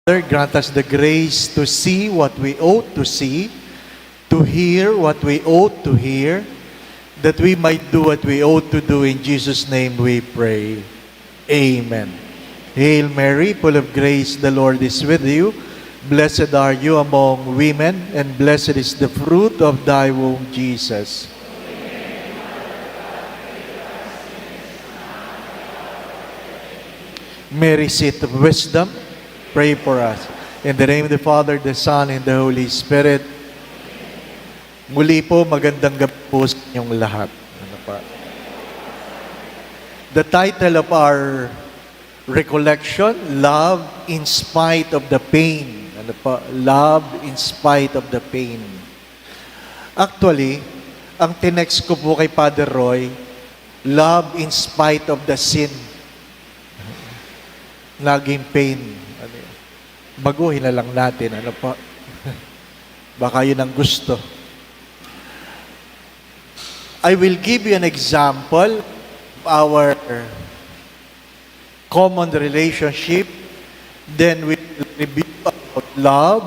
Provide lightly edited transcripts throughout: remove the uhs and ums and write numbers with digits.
Lord, grant us the grace to see what we ought to see, to hear what we ought to hear, that we might do what we ought to do. In Jesus' name we pray. Amen. Hail Mary, full of grace, the Lord is with you. Blessed are you among women, and blessed is the fruit of thy womb, Jesus. Mary, seat of wisdom, pray for us. In the name of the Father, the Son, and the Holy Spirit. Muli po, magandang gabi po sa inyong lahat. The title of our recollection, Love in Spite of the Pain. Love in Spite of the Pain. Actually, ang tinext ko po kay Father Roy, Love in Spite of the Sin. Naging pain. Baguhin na lang natin. Baka yun ang gusto. I will give you an example of our common relationship. Then we will review about love,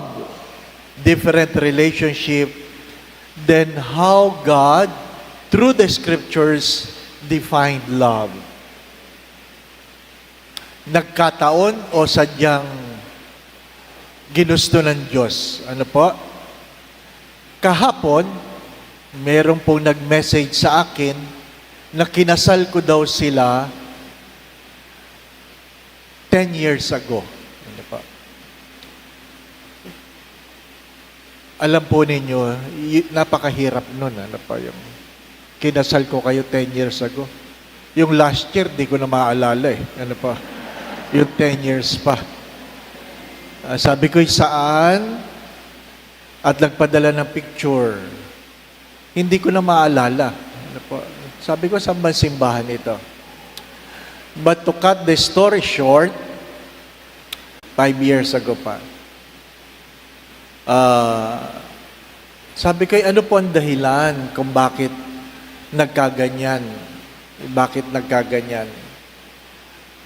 different relationship, then how God, through the scriptures, defined love. Nagkataon o sadyang ginusto ng Diyos. Ano po? Kahapon, meron pong nag-message sa akin na kinasal ko daw sila 10 years ago. Ano po? Alam po ninyo, napakahirap nun. Ano po yung kinasal ko kayo 10 years ago. Yung last year, di ko na maalala eh. Ano po? Yung 10 years pa. Sabi ko, saan? At nagpadala ng picture. Hindi ko na maalala. Ano po? Sabi ko, saan ba simbahan ito? But to cut the story short, 5 years ago pa. Sabi ko, ano po ang dahilan kung bakit nagkaganyan? Bakit nagkaganyan?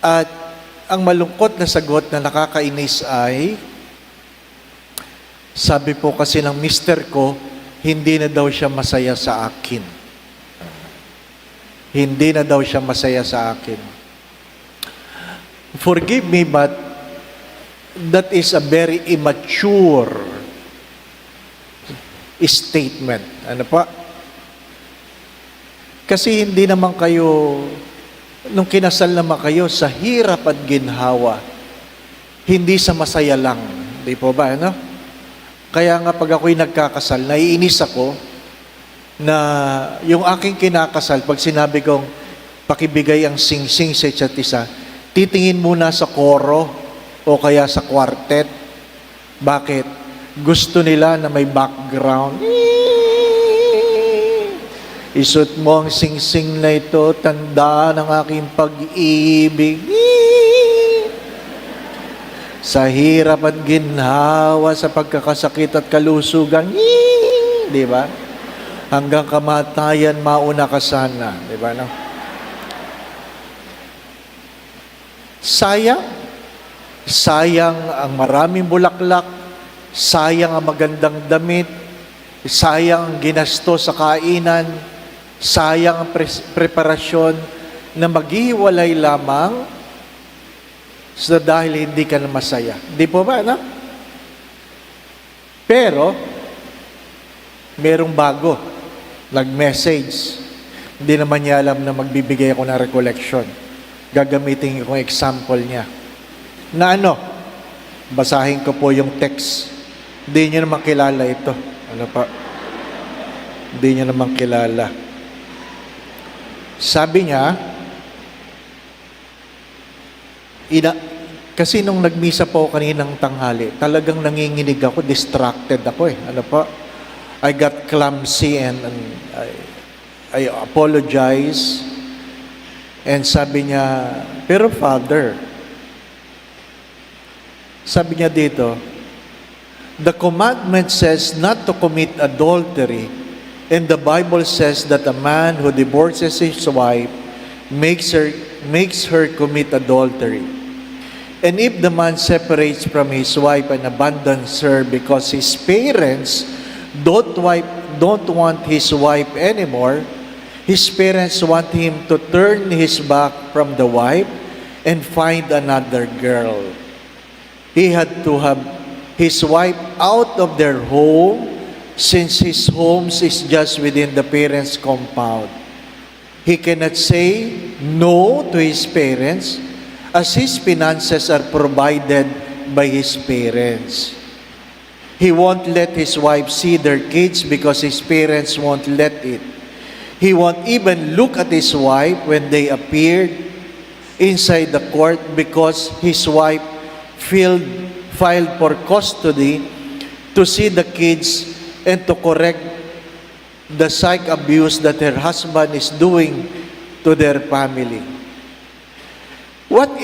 At ang malungkot na sagot na nakakainis ay, sabi po kasi ng mister ko, hindi na daw siya masaya sa akin. Hindi na daw siya masaya sa akin. Forgive me, but that is a very immature statement. Ano pa? Kasi hindi naman kayo, nung kinasal naman kayo, sa hirap at ginhawa, hindi sa masaya lang. Di po ba, ano? Kaya nga pag ako'y nagkakasal, naiinis ako na yung aking kinakasal, pag sinabi kong pakibigay ang sing-sing sa isa't isa, titingin muna sa koro o kaya sa quartet. Bakit? Gusto nila na may background. Isut mo ang sing-sing na ito, tanda ng aking pag-ibig. Sa hirap at ginhawa, sa pagkakasakit at kalusugan. Di ba? Hanggang kamatayan, mauna ka sana. Di ba? No? Sayang. Sayang ang maraming bulaklak. Sayang ang magandang damit. Sayang ang ginasto sa kainan. Sayang ang preparasyon na maghiwalay lamang sa dahil hindi ka na masaya. Di po ba, no? Pero, merong bago. Nag-message. Hindi naman niya alam na magbibigay ako ng recollection. Gagamitin ko yung example niya. Na ano? Basahin ko po yung text. Hindi niyo naman kilala ito. Ano pa? Hindi niyo naman kilala. Sabi niya, kasi nung nagmisa po kaninang tanghali, talagang nanginginig ako, distracted ako eh. Ano po? I got clumsy and I apologize. And sabi niya, pero Father, sabi niya dito, the commandment says not to commit adultery. And the Bible says that a man who divorces his wife makes her commit adultery. And if the man separates from his wife and abandons her because his parents don't want his wife anymore, his parents want him to turn his back from the wife and find another girl. He had to have his wife out of their home since his home is just within the parents' compound. He cannot say no to his parents as his finances are provided by his parents. He won't let his wife see their kids because his parents won't let it. He won't even look at his wife when they appeared inside the court because his wife filed for custody to see the kids and to correct the psych abuse that her husband is doing to their family. What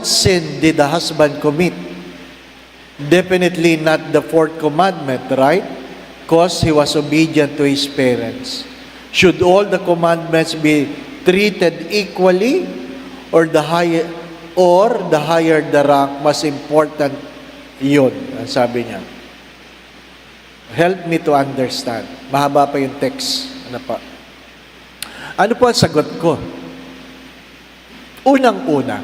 sin did the husband commit? Definitely not the fourth commandment, right? Because he was obedient to his parents. Should all the commandments be treated equally, or the higher the rank, mas important yun, ang sabi niya. Help me to understand. Mahaba pa yung text. Ano po ang sagot ko? Unang-una,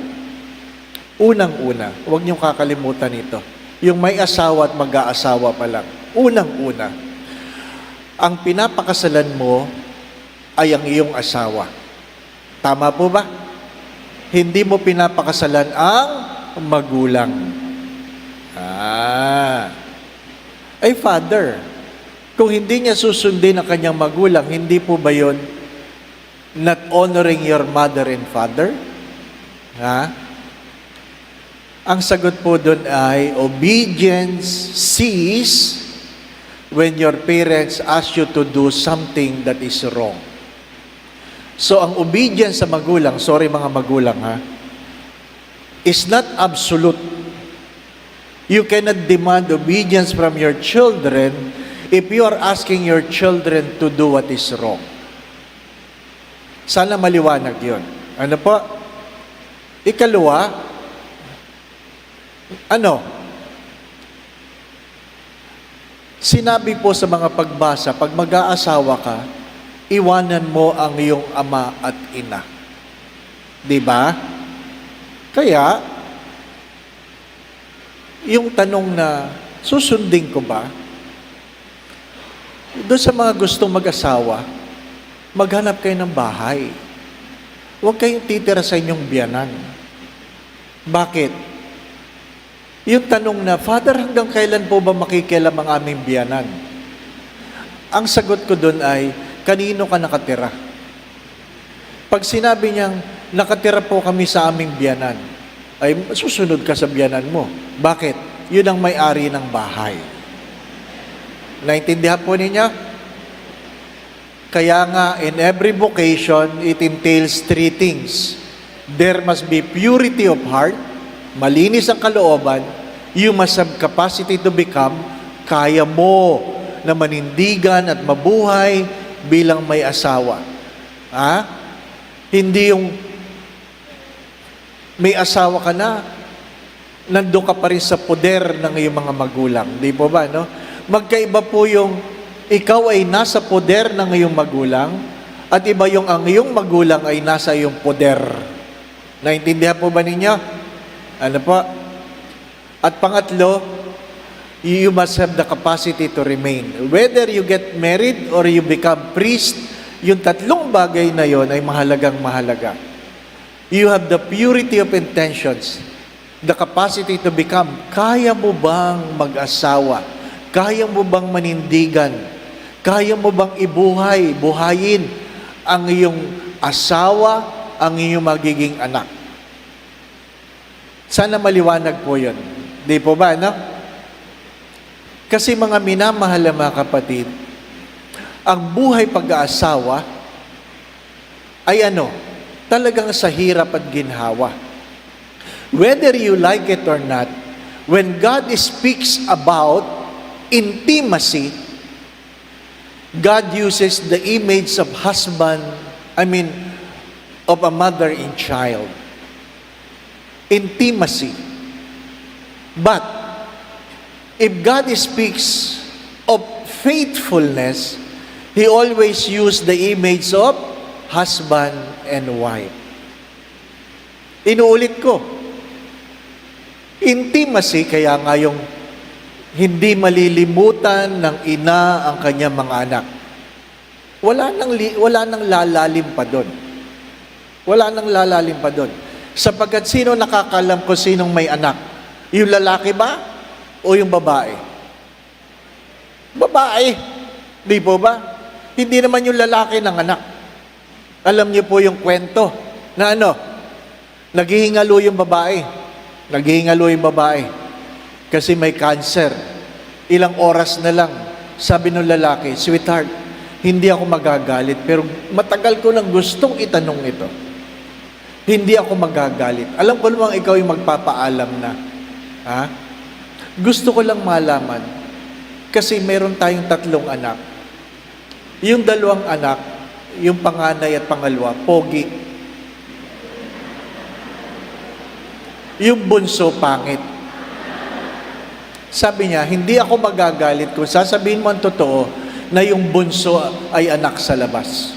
huwag niyong kakalimutan ito. Yung may asawa at mag-aasawa pa lang. Unang-una, ang pinapakasalan mo ay ang iyong asawa. Tama po ba? Hindi mo pinapakasalan ang magulang. Ay, father, kung hindi niya susundin ang kanyang magulang, hindi po ba yun not honoring your mother and father? Ang sagot po doon ay, obedience cease when your parents ask you to do something that is wrong. So, ang obedience sa magulang, sorry mga magulang is not absolute. You cannot demand obedience from your children if you are asking your children to do what is wrong. Sana maliwanag yun. Ano po? Ikalawa, sinabi po sa mga pagbasa, pag mag-aasawa ka, iwanan mo ang iyong ama at ina. Diba? Kaya, yung tanong na, susundin ko ba? Doon sa mga gustong mag-asawa, maghanap kayo ng bahay. Huwag kayong titira sa inyong biyanan. Bakit? Yung tanong na, Father, hanggang kailan po ba makikialam ang aming biyanan? Ang sagot ko doon ay, kanino ka nakatira? Pag sinabi niyang, nakatira po kami sa aming biyanan, ay susunod ka sa biyanan mo. Bakit? Yun ang may-ari ng bahay. Naintindihan po ninyo? Kaya nga, in every vocation, it entails three things. There must be purity of heart, malinis ang kalooban, you must have capacity to become, kaya mo na manindigan at mabuhay bilang may asawa. Hindi yung may asawa ka na, nandun ka pa rin sa poder ng iyong mga magulang. Di po ba, no? Magkaiba po yung ikaw ay nasa poder ng iyong magulang at iba yung ang iyong magulang ay nasa iyong poder. Naintindihan po ba ninyo? Ano po? At pangatlo, you must have the capacity to remain. Whether you get married or you become priest, yung tatlong bagay na yon ay mahalagang mahalaga. You have the purity of intentions, the capacity to become. Kaya mo bang mag-asawa? Kaya mo bang manindigan? Kaya mo bang buhayin ang iyong asawa, ang iyong magiging anak? Sana maliwanag po yun. Di po ba, no? Kasi mga minamahal na mga kapatid, ang buhay pag-aasawa ay talagang sa hirap at ginhawa. Whether you like it or not, when God speaks about intimacy, God uses the image of of a mother and child. Intimacy. But, if God speaks of faithfulness, He always used the image of husband and wife. Inuulit ko, intimacy, kaya nga yung hindi malilimutan ng ina ang kanyang mga anak. Wala nang lalalim pa doon. Wala nang lalalim pa doon. Sapagkat sino nakakalam ko sinong may anak? Yung lalaki ba o yung babae? Babae. Di po ba? Hindi naman yung lalaki ng anak. Alam niyo po yung kwento na naghihingalo yung babae. Naghihingalo yung babae. Kasi may cancer. Ilang oras na lang. Sabi ng lalaki, "Sweetheart, hindi ako magagalit, pero matagal ko nang gustong itanong ito. Hindi ako magagalit. Alam ko namang ikaw yung magpapaalam na. Ha? Gusto ko lang malaman, kasi meron tayong 3 anak. Yung 2 anak, yung panganay at pangalawa, pogi. Yung bunso, pangit. Sabi niya, hindi ako magagalit kung sasabihin mo ang totoo na yung bunso ay anak sa labas."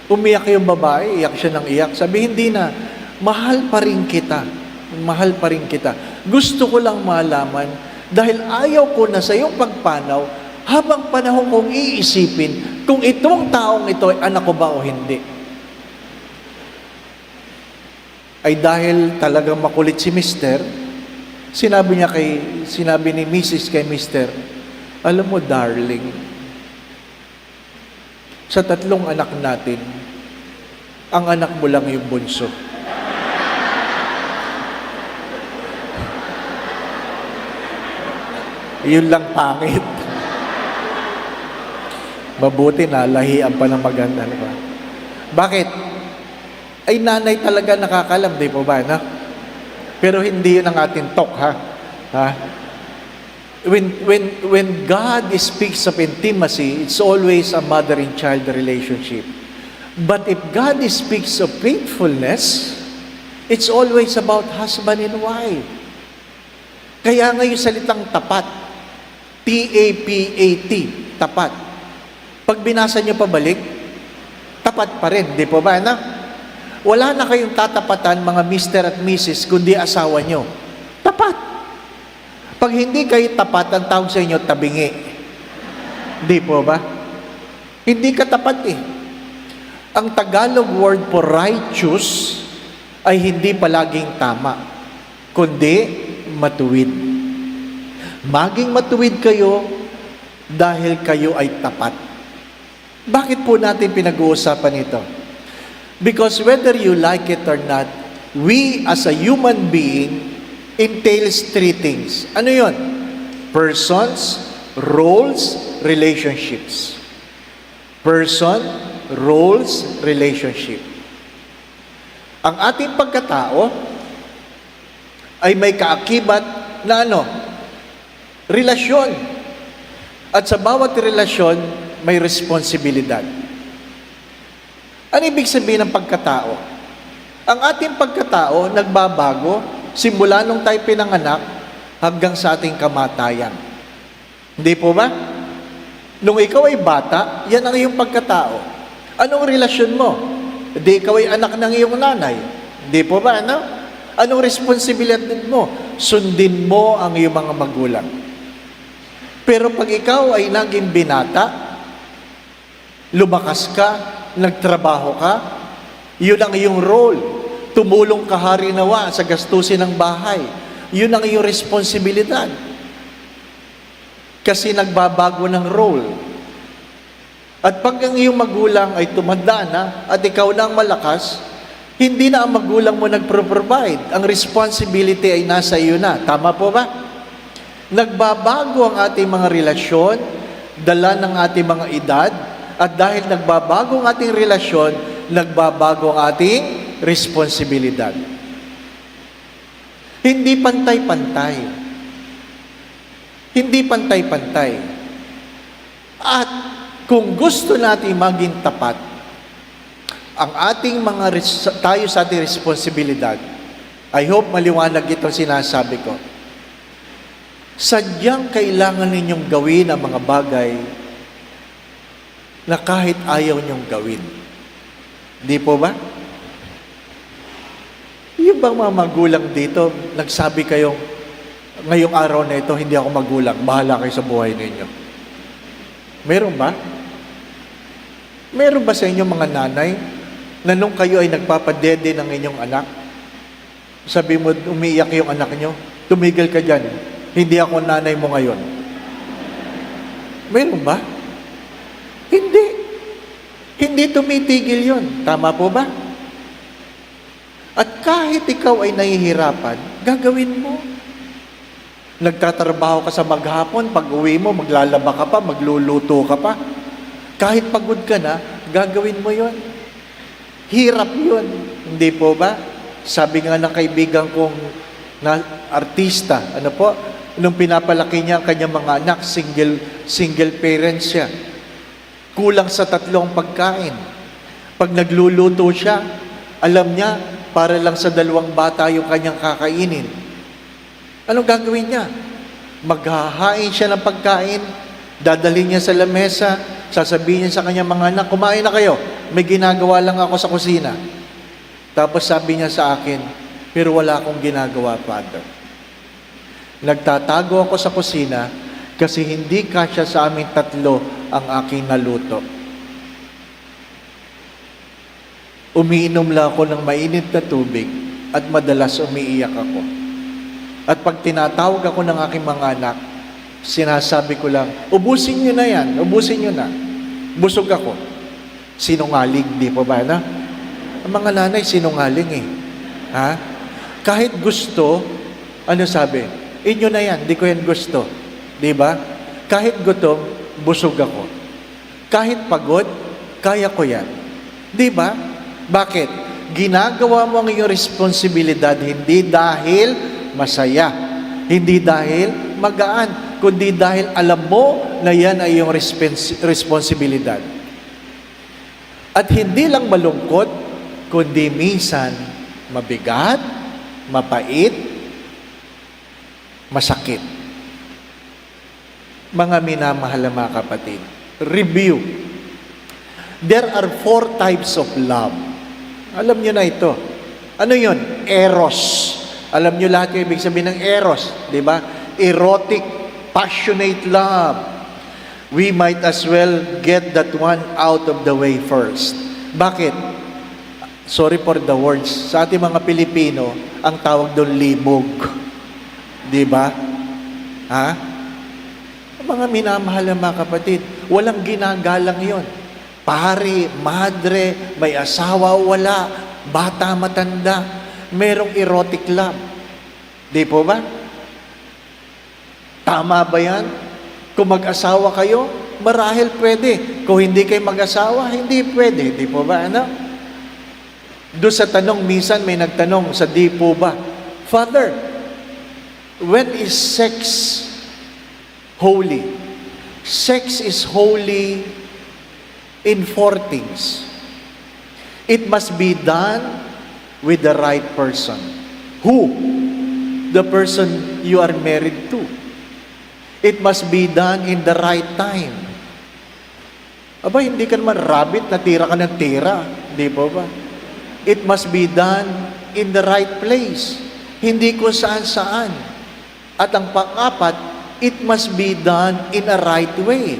Umiyak yung babae, iyak siya ng iyak. Sabi, "Hindi na, mahal pa rin kita. Mahal pa rin kita. Gusto ko lang malaman, dahil ayaw ko na sa iyong pagpanaw, habang panahon kong iisipin kung itong taong ito ay anak ko ba o hindi." Ay dahil talagang makulit si Mister, sinabi ni Mrs. kay Mister, "Alam mo, darling, sa 3 anak natin, ang anak mo lang yung bunso." Yun lang pangit. Mabuti na, lahian pa ng maganda. Diba? Bakit? Ay nanay talaga nakakalam, di po ba? Na? Pero hindi yun ang ating talk, ha? When God speaks of intimacy, it's always a mother and child relationship. But if God speaks of faithfulness, it's always about husband and wife. Kaya nga yung salitang tapat, T-A-P-A-T, tapat. Pag binasa niyo pabalik, tapat pa rin, di po ba? Wala na kayong tatapatan, mga Mr. at Mrs., kundi asawa nyo. Tapat. Pag hindi kayo tapat, ang tawag sa inyo, tabingi. Di po ba? Hindi ka tapat eh. Ang Tagalog word for righteous ay hindi palaging tama, kundi matuwid. Maging matuwid kayo dahil kayo ay tapat. Bakit po natin pinag-uusapan ito? Because whether you like it or not, we as a human being entails 3 things. Ano yun? Persons, roles, relationships. Person, roles, relationship. Ang ating pagkatao ay may kaakibat na relasyon. At sa bawat relasyon, may responsibilidad. Ano ibig sabihin ng pagkatao? Ang ating pagkatao nagbabago simula nung tayo pinanganak hanggang sa ating kamatayan. Hindi po ba? Nung ikaw ay bata, yan ang iyong pagkatao. Anong relasyon mo? Hindi ikaw ay anak ng iyong nanay. Hindi po ba? Anong responsibilidad mo? Sundin mo ang iyong mga magulang. Pero pag ikaw ay naging binata, lumakas ka, nagtrabaho ka, yun ang iyong role. Tumulong ka harinawa sa gastusin ng bahay. Yun ang iyong responsibilidad. Kasi nagbabago ng role. At pag ang iyong magulang ay tumanda na at ikaw na ang malakas, hindi na ang magulang mo nagpro-provide. Ang responsibility ay nasa iyo na. Tama po ba? Nagbabago ang ating mga relasyon, dala ng ating mga edad, at dahil nagbabago ang ating relasyon, nagbabago ang ating responsibilidad. Hindi pantay-pantay. Hindi pantay-pantay. At kung gusto natin maging tapat, ang ating tayo sa ating responsibilidad, I hope maliwanag itong sinasabi ko. Sadyang kailangan ninyong gawin ang mga bagay na kahit ayaw ninyong gawin. Di po ba? Yung bang mga magulang dito, nagsabi kayong, ngayong araw na ito, hindi ako magulang, bahala kayo sa buhay ninyo. Meron ba? Meron ba sa inyo mga nanay na nung kayo ay nagpapadede ng inyong anak, sabi mo, umiiyak yung anak nyo, tumigil ka dyan, hindi ako nanay mo ngayon. Meron ba? Hindi. Hindi tumitigil yun. Tama po ba? At kahit ikaw ay nahihirapan, gagawin mo. Nagtatrabaho ka sa maghapon, pag uwi mo, maglalaba ka pa, magluluto ka pa. Kahit pagod ka na, gagawin mo yon. Hirap yun. Hindi po ba? Sabi nga ng kaibigan kong na artista, ano po, nung pinapalaki niya ang kanyang mga anak, single parent siya. Kulang sa 3 pagkain. Pag nagluluto siya, alam niya, para lang sa 2 bata yung kanyang kakainin. Anong gagawin niya? Maghahain siya ng pagkain, dadalhin niya sa lamesa, sasabihin niya sa kanyang mga anak, kumain na kayo, may ginagawa lang ako sa kusina. Tapos sabi niya sa akin, pero wala akong ginagawa, Father. Nagtatago ako sa kusina kasi hindi kasya sa aming 3 ang aking naluto. Umiinom lang ako ng mainit na tubig at madalas umiiyak ako. At pag tinatawag ako ng aking mga anak, sinasabi ko lang, ubusin nyo na yan, ubusin nyo na. Busog ako. Sinungaling, di po ba na? Ang mga nanay, sinungaling eh. Ha? Kahit gusto, ano sabi? Inyo na yan, di ko yan gusto. Di ba? Kahit gutom, busog ako. Kahit pagod, kaya ko yan. Di ba? Bakit? Ginagawa mo ang iyong responsibilidad hindi dahil masaya, hindi dahil magaan, kundi dahil alam mo na yan ay iyong responsibilidad. At hindi lang malungkot, kundi minsan mabigat, mapait, masakit. Mga minamahal na mga kapatid, review. There are 4 types of love. Alam nyo na ito. Ano yun? Eros. Alam nyo lahat yung ibig sabihin ng eros. Di ba? Erotic, passionate love. We might as well get that one out of the way first. Bakit? Sorry for the words. Sa ating mga Pilipino, ang tawag doon libog. Di ba? Ha? Mga minamahal na mga kapatid, walang ginagalang yon. Pari, madre, may asawa o wala, bata, matanda, merong erotic love. Di po ba? Tama ba yan? Kung mag-asawa kayo, marahil pwede. Kung hindi kayo mag-asawa, hindi pwede. Di po ba? Ano? Doon sa tanong, minsan may nagtanong sa di po ba, Father, when is sex holy? Sex is holy in 4 things. It must be done with the right person. Who? The person you are married to. It must be done in the right time. Aba, hindi ka naman rabbit na tira ka ng tira. Di ba ba? It must be done in the right place. Hindi kung saan-saan. At ang pang-4, it must be done in a right way.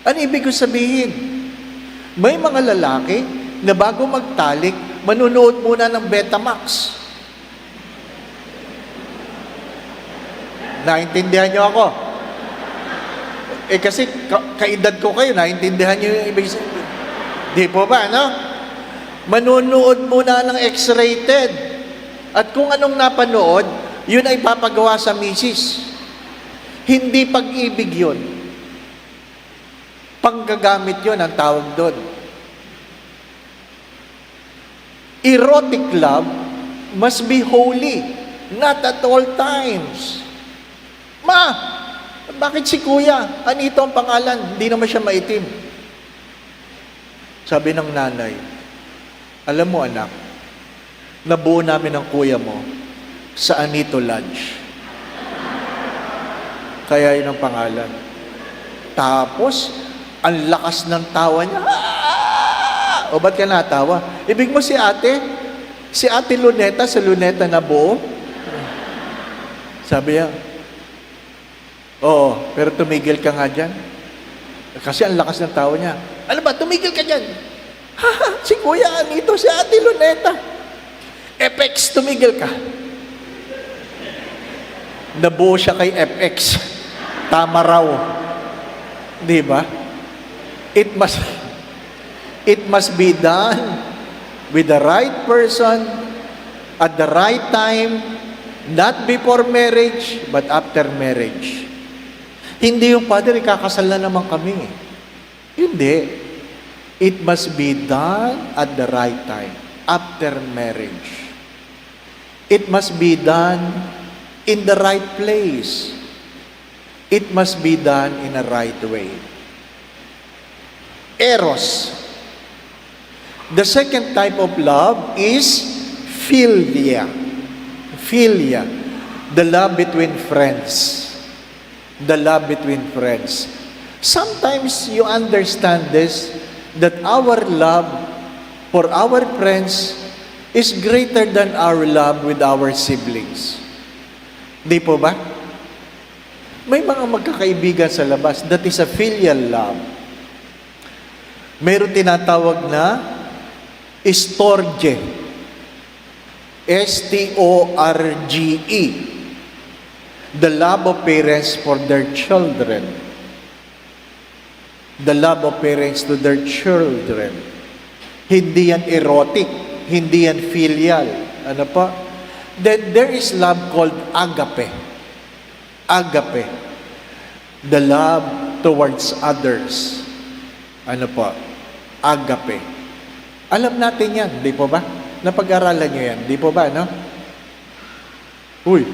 Ano ibig ko sabihin? May mga lalaki na bago magtalik, manunood muna ng Betamax. Naintindihan niyo ako? Kasi kaedad ko kayo, naintindihan niyo yung ibig sabihin. Di po ba, no? Manunood muna ng X-rated. At kung anong napanood, yun ay papagawa sa misis. Hindi pag-ibig yun. Panggagamit yun ang tawag doon. Erotic love must be holy, not at all times. Ma, bakit si kuya? Anito ang pangalan? Hindi naman siya maitim. Sabi ng nanay, alam mo anak, Nabuo namin ng kuya mo sa Anito Lodge. Kaya yun ang pangalan. Tapos, ang lakas ng tawa niya. O ba't ka natawa? Ibig mo si ate Luneta, sa Luneta nabuo? Sabi niya, oo, pero tumigil ka nga dyan. Kasi ang lakas ng tawa niya. Ano ba, tumigil ka dyan? Si Kuya Anito, si ate Luneta. FX, tumigil ka. Nabuo siya kay FX. Tama raw. Di ba? It must be done with the right person at the right time, not before marriage, but after marriage. Hindi yung Padre, kakasal na naman kami. Hindi. It must be done at the right time, after marriage. It must be done in the right place. It must be done in a right way. Eros. The second type of love is philia. Philia. The love between friends. The love between friends. Sometimes you understand this, that our love for our friends is greater than our love with our siblings. Di po ba? May mga magkakaibigan sa labas, that is a filial love. Meron tinatawag na storge. S-T-O-R-G-E. The love of parents for their children. The love of parents to their children. Hindi yan erotic. Hindi yan filial. Ano pa? Then there is love called agape. Agape. The love towards others. Ano po? Agape. Alam natin yan, di po ba? Napag-aralan nyo yan, di po ba, no? Uy!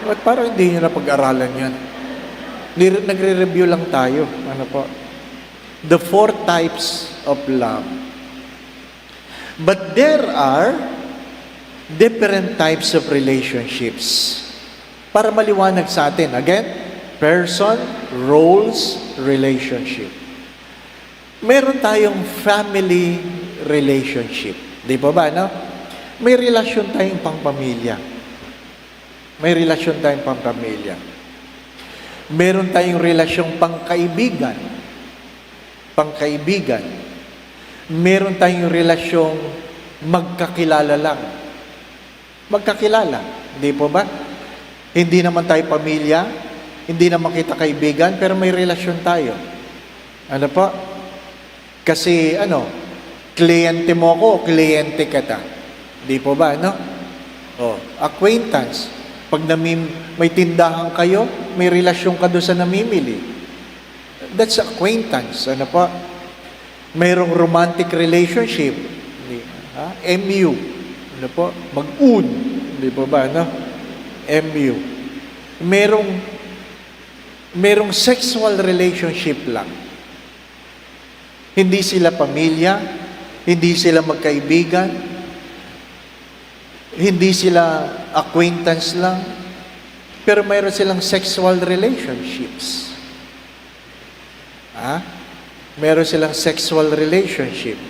At parang hindi nyo napag-aralan yan. Nagre-review lang tayo. Ano po? The 4 types of love. But there are different types of relationships. Para maliwanag sa atin, again, person, roles, relationship. Meron tayong family relationship. Di ba ba, no? May relasyon tayong pangpamilya. May relasyon tayong pangpamilya. Meron tayong relasyong pangkaibigan. Pangkaibigan. Meron tayong relasyong magkakilala lang. Magkakilala. Di po ba? Hindi naman tayo pamilya, hindi naman kita kaibigan, pero may relasyon tayo. Ano po? Kasi, kliyente mo ako, kliyente kita. Di po ba, no? Acquaintance. Pag may tindahan kayo, may relasyon ka doon sa namimili. That's acquaintance. Ano po? Mayroong romantic relationship. MU. Ano po? Mag-un. Di po ba, no? MU. Merong sexual relationship lang. Hindi sila pamilya, hindi sila magkaibigan, hindi sila acquaintance lang, pero mayroon silang sexual relationships. Meron silang sexual relationship.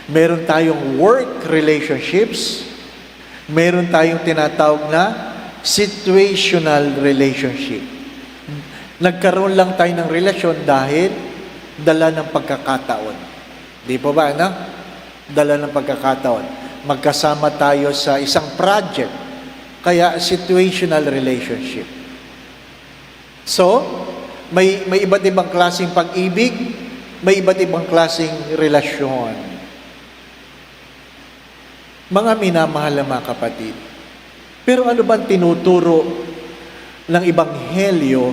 Meron tayong work relationships. Meron tayong tinatawag na situational relationship. Nagkaroon lang tayo ng relasyon dahil dala ng pagkakataon. Di po ba, no? Dala ng pagkakataon. Magkasama tayo sa isang project. Kaya situational relationship. So, may iba't ibang klaseng pag-ibig, may iba't ibang klaseng relasyon. Mga minamahal na mga kapatid, pero ano bang tinuturo ng Ebanghelyo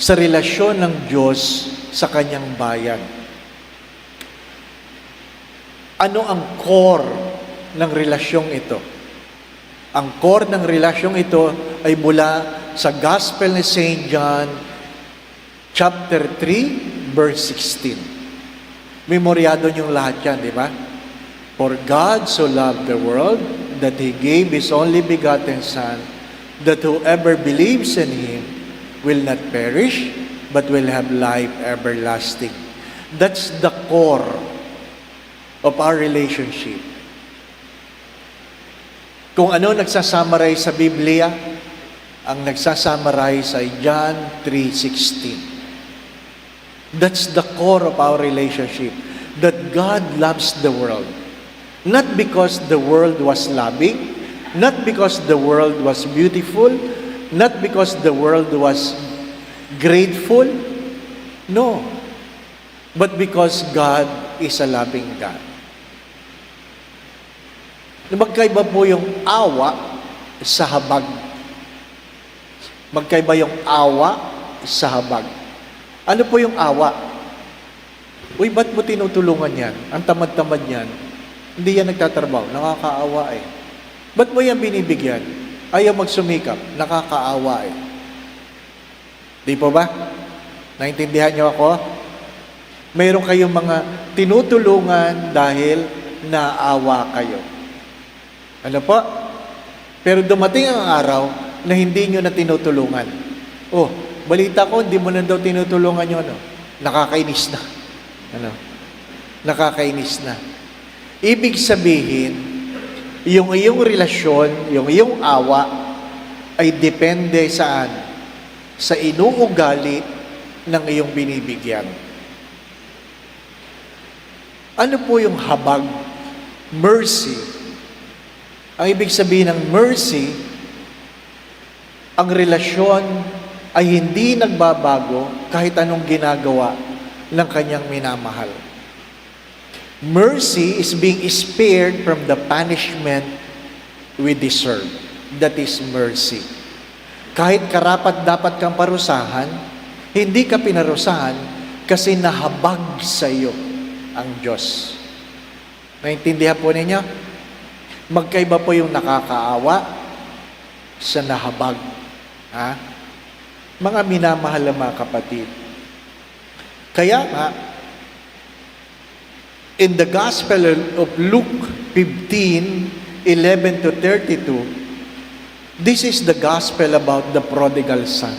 sa relasyon ng Diyos sa kanyang bayan? Ano ang core ng relasyong ito? Ang core ng relasyong ito ay mula sa Gospel ni St. John, chapter 3, verse 16. Memoryado niyong lahat yan, di ba? For God so loved the world that He gave His only begotten Son, that whoever believes in Him will not perish, but will have life everlasting. That's the core of our relationship. Kung ano nagsasummarize sa Biblia, ang nagsasummarize ay John 3:16. That's the core of our relationship. That God loves the world. Not because the world was loving, not because the world was beautiful, not because the world was grateful, no. But because God is a loving God. Magkaiba po yung awa sa habag. Magkaiba yung awa sa habag. Ano po yung awa? Uy, ba't mo tinutulungan yan? Ang tamad-tamad yan. Hindi yan nagtatrabaho. Nakakaawa eh. Ba't mo yan binibigyan? Ayaw magsumikap. Nakakaawa eh. Di po ba? Naintindihan niyo ako? Mayroon kayong mga tinutulungan dahil naawa kayo. Ano po? Pero dumating ang araw na hindi nyo na tinutulungan. Oh, balita ko, hindi mo na daw tinutulungan nyo. Ano? Nakakainis na. Ano? Nakakainis na. Ibig sabihin, yung iyong relasyon, yung iyong awa, ay depende saan? Sa inuugali ng iyong binibigyan. Ano po yung habag? Mercy. Ang ibig sabihin ng mercy, ang relasyon ay hindi nagbabago kahit anong ginagawa ng kanyang minamahal. Mercy is being spared from the punishment we deserve. That is mercy. Kahit karapat dapat kang parusahan, hindi ka pinarusahan kasi nahabag sa iyo ang Diyos. Naintindihan po ninyo? Magkaiba po yung nakakaawa sa nahabag. Ha? Mga minamahal na mga kapatid. Kaya nga, in the Gospel of Luke 15:11 to 32, this is the gospel about the prodigal son.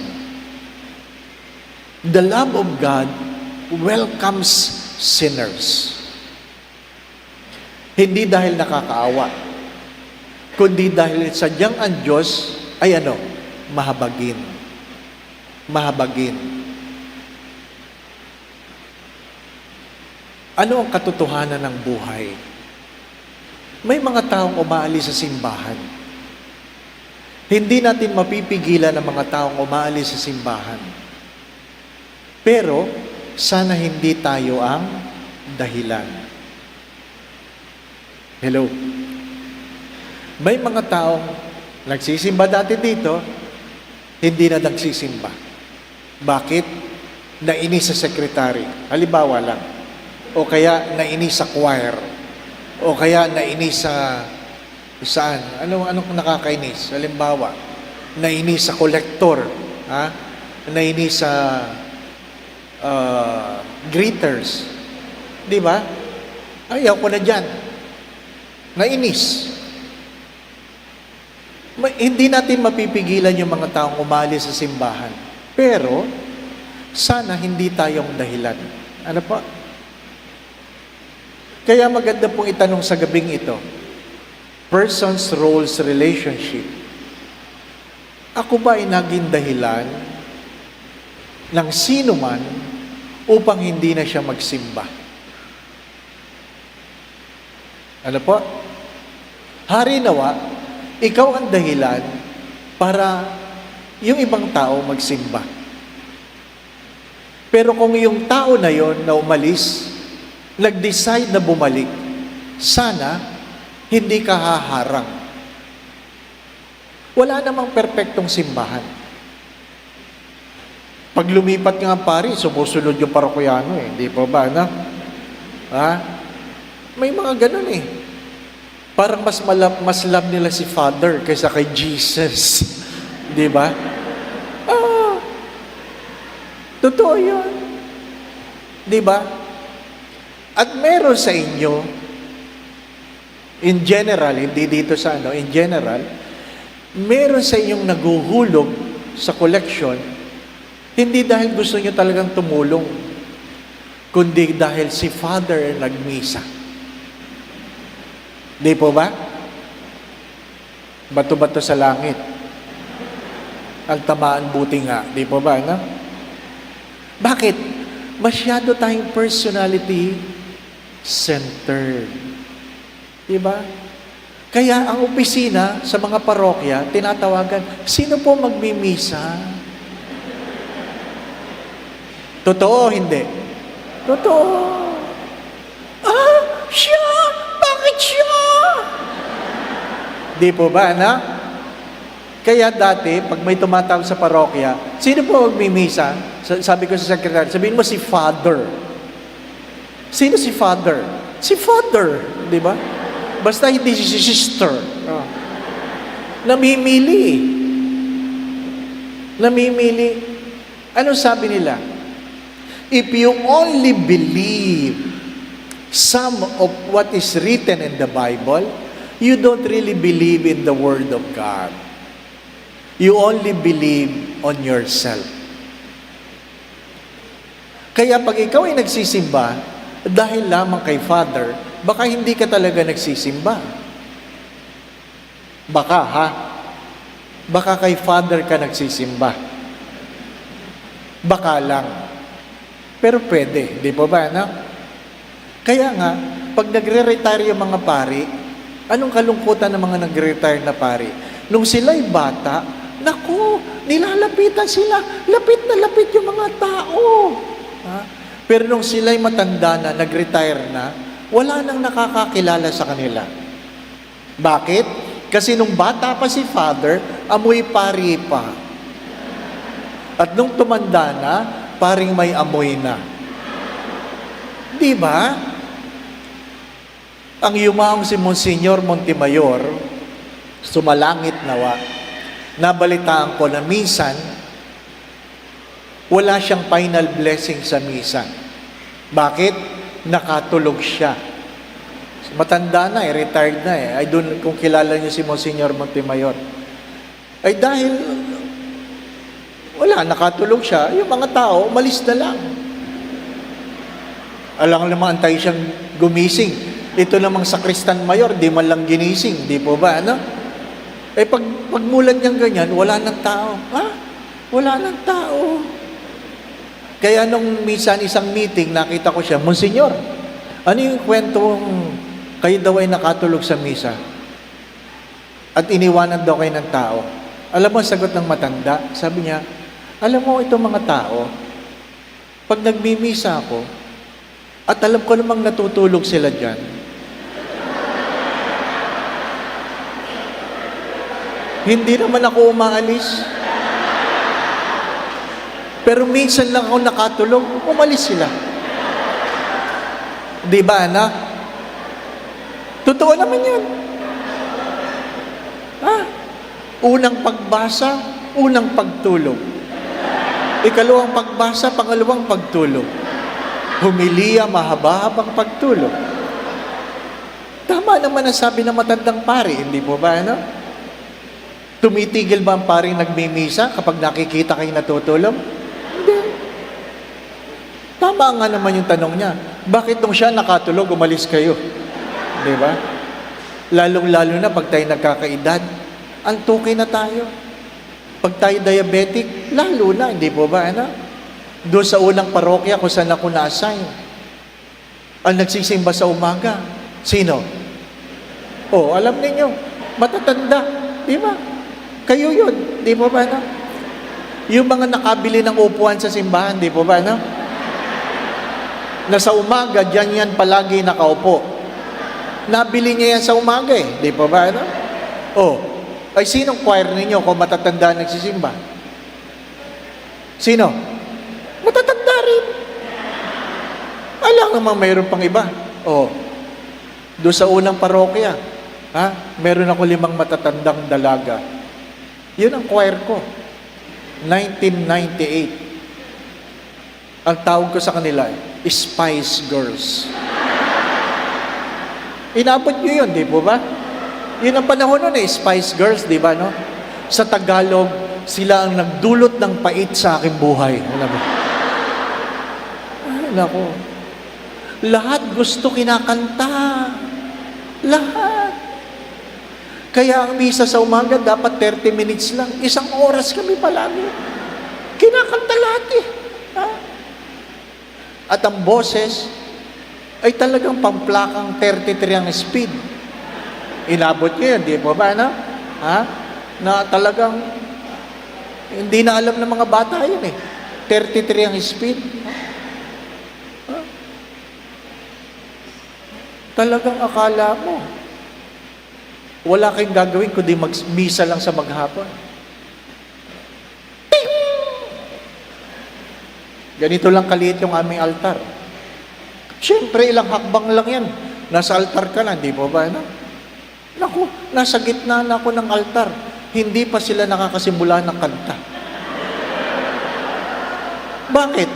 The love of God welcomes sinners. Hindi dahil nakakaawa, kundi dahil sadyang ang Diyos ay mahabagin. Mahabagin. Ano ang katotohanan ng buhay? May mga taong umaalis sa simbahan. Hindi natin mapipigilan ang mga taong umaalis sa simbahan. Pero, sana hindi tayo ang dahilan. Hello? May mga taong nagsisimba dati dito, hindi na nagsisimba. Bakit? Nainis sa sekretary. Halimbawa lang. O kaya nainis sa choir. O kaya nainis sa saan? Anong nakakainis? Halimbawa, nainis sa collector. Ha? Nainis sa greeters. Di ba? Ayaw ko na dyan. Nainis. Hindi natin mapipigilan yung mga taong umalis sa simbahan. Pero, sana hindi tayong dahilan. Ano po? Kaya maganda pong itanong sa gabing ito, persons, roles, relationship. Ako ba ay naging dahilan ng sino man upang hindi na siya magsimba? Ano po? Hari nawa, ikaw ang dahilan para yung ibang tao magsimba. Pero kung yung tao na yon na umalis, nag-decide na bumalik, sana hindi ka haharang. Wala namang perpektong simbahan. Pag lumipat nga pari, sumusunod yung parokyano eh. Di pa ba na? Ha? May mga ganun eh. Parang mas love nila si Father kaysa kay Jesus. Di ba? Totoo yun. Di ba? At meron sa inyo In general, hindi dito sa ano, in general, meron sa inyong naguhulog sa collection, hindi dahil gusto nyo talagang tumulong, kundi dahil si Father nagmisa. Di po ba? Bato-bato sa langit. Ang tamaan buti nga. Di po ba? No? Bakit? Masyado tayong personality-centered. Di ba? Kaya ang opisina sa mga parokya, tinatawagan, sino po magmimisa? Totoo o hindi? Totoo. Ah, siya! Bakit siya? Di po ba, na? Kaya dati, pag may tumatawag sa parokya, sino po magmimisa? Sabi ko sa sekretary, sabihin mo si Father. Sino si Father? Si Father, di ba? Basta hindi si sister. Oh. Namimili. Namimili. Ano sabi nila? If you only believe some of what is written in the Bible, you don't really believe in the Word of God. You only believe on yourself. Kaya pag ikaw ay nagsisimba, dahil lamang kay Father, baka hindi ka talaga nagsisimba. Baka, ha? Baka kay Father ka nagsisimba. Baka lang. Pero pwede, di po ba, no? Kaya nga, pag nagre-retire yung mga pari, anong kalungkutan ng mga nagre-retire na pari? Nung sila'y bata, naku, nilalapitan sila, lapit na lapit yung mga tao. Ha? Pero nung sila'y matanda na, nag-retire na, wala nang nakakakilala sa kanila. Bakit? Kasi nung bata pa si Father, amoy pari pa. At nung tumanda na, paring may amoy na. Di ba? Ang yumaong si Monsignor Montemayor, sumalangit nawa, nabalitaan ko na minsan, wala siyang final blessing sa misa. Bakit? Nakatulog siya. Matanda na retired na I don't kung kilala niyo si Monsignor Montemayor. Ay dahil wala, nakatulog siya, yung mga tao, umalis na lang. Alang naman antay siyang gumising. Ito namang sakristan mayor, di man lang ginising, di po ba, ano? Pagmulan niyang ganyan, wala nang tao. Ha? Wala nang tao. Kaya nung minsan isang meeting, nakita ko siya, Monsignor, ano yung kwentong kayo daw ay nakatulog sa misa? At iniwanan daw kayo ng tao. Alam mo, sagot ng matanda, sabi niya, alam mo, itong mga tao, pag nagmimisa ako, at alam ko namang natutulog sila dyan, hindi naman ako umaalis. Pero minsan lang ako nakatulog, umalis sila. Di ba, anak? Totoo naman yan. Ha? Unang pagbasa, unang pagtulog. Ikalawang pagbasa, pangalawang pagtulog. Humiliya, mahaba-habang pagtulog. Tama naman ang sabi ng matandang pari, hindi po ba, ano? Tumitigil ba ang paring nagmimisa kapag nakikita kayo natutulog? Hindi. Tama nga naman yung tanong niya. Bakit nung siya nakatulog, umalis kayo? Di ba? Lalong-lalo na pag tayo nagkakaedad, ang tukay na tayo. Pag tayo diabetic, lalo na, hindi po ba, ano? Doon sa unang parokya kung saan ako na-assign, ang nagsisimba sa umaga, sino? Oh, alam ninyo, matatanda, di ba? Kayo yun, di po ba, no? Yung mga nakabili ng upuan sa simbahan, di po ba, no? Na sa umaga, dyan yan palagi nakaupo. Nabili niya yan sa umaga di po ba, no? Oh, ay sinong choir ninyo kung matatanda nagsisimba? Sino? Matatanda rin. Alam naman mayroon pang iba. Oh, doon sa unang parokya, meron ako 5 matatandang dalaga. Yun ang choir ko. 1998. Ang tawag ko sa kanila, Spice Girls. Inabot nyo yun, di po ba? Yun ang panahon nun Spice Girls, di ba, no? Sa Tagalog, sila ang nagdulot ng pait sa aking buhay. Alam mo? Ay, nako. Lahat gusto kinakanta. Lahat. Kaya ang misa sa umaga dapat 30 minutes lang. 1 oras kami palagi. Kinakanta lahat eh. Ha? At ang boses ay talagang pamplakang 33 ang speed. Inabot niyo yun, di ba ba, no? Ha? Na talagang hindi na alam ng mga bata yun eh. 33 ang speed. Ha? Talagang akala mo, wala kayong gagawin kundi mag-misa lang sa maghapon. Ting! Ganito lang kaliit yung aming altar. Siyempre, ilang hakbang lang yan. Nasa altar ka na, di ba ba? No? Naku, nasa gitna na ako ng altar. Hindi pa sila nakakasimula ng kanta. Bakit?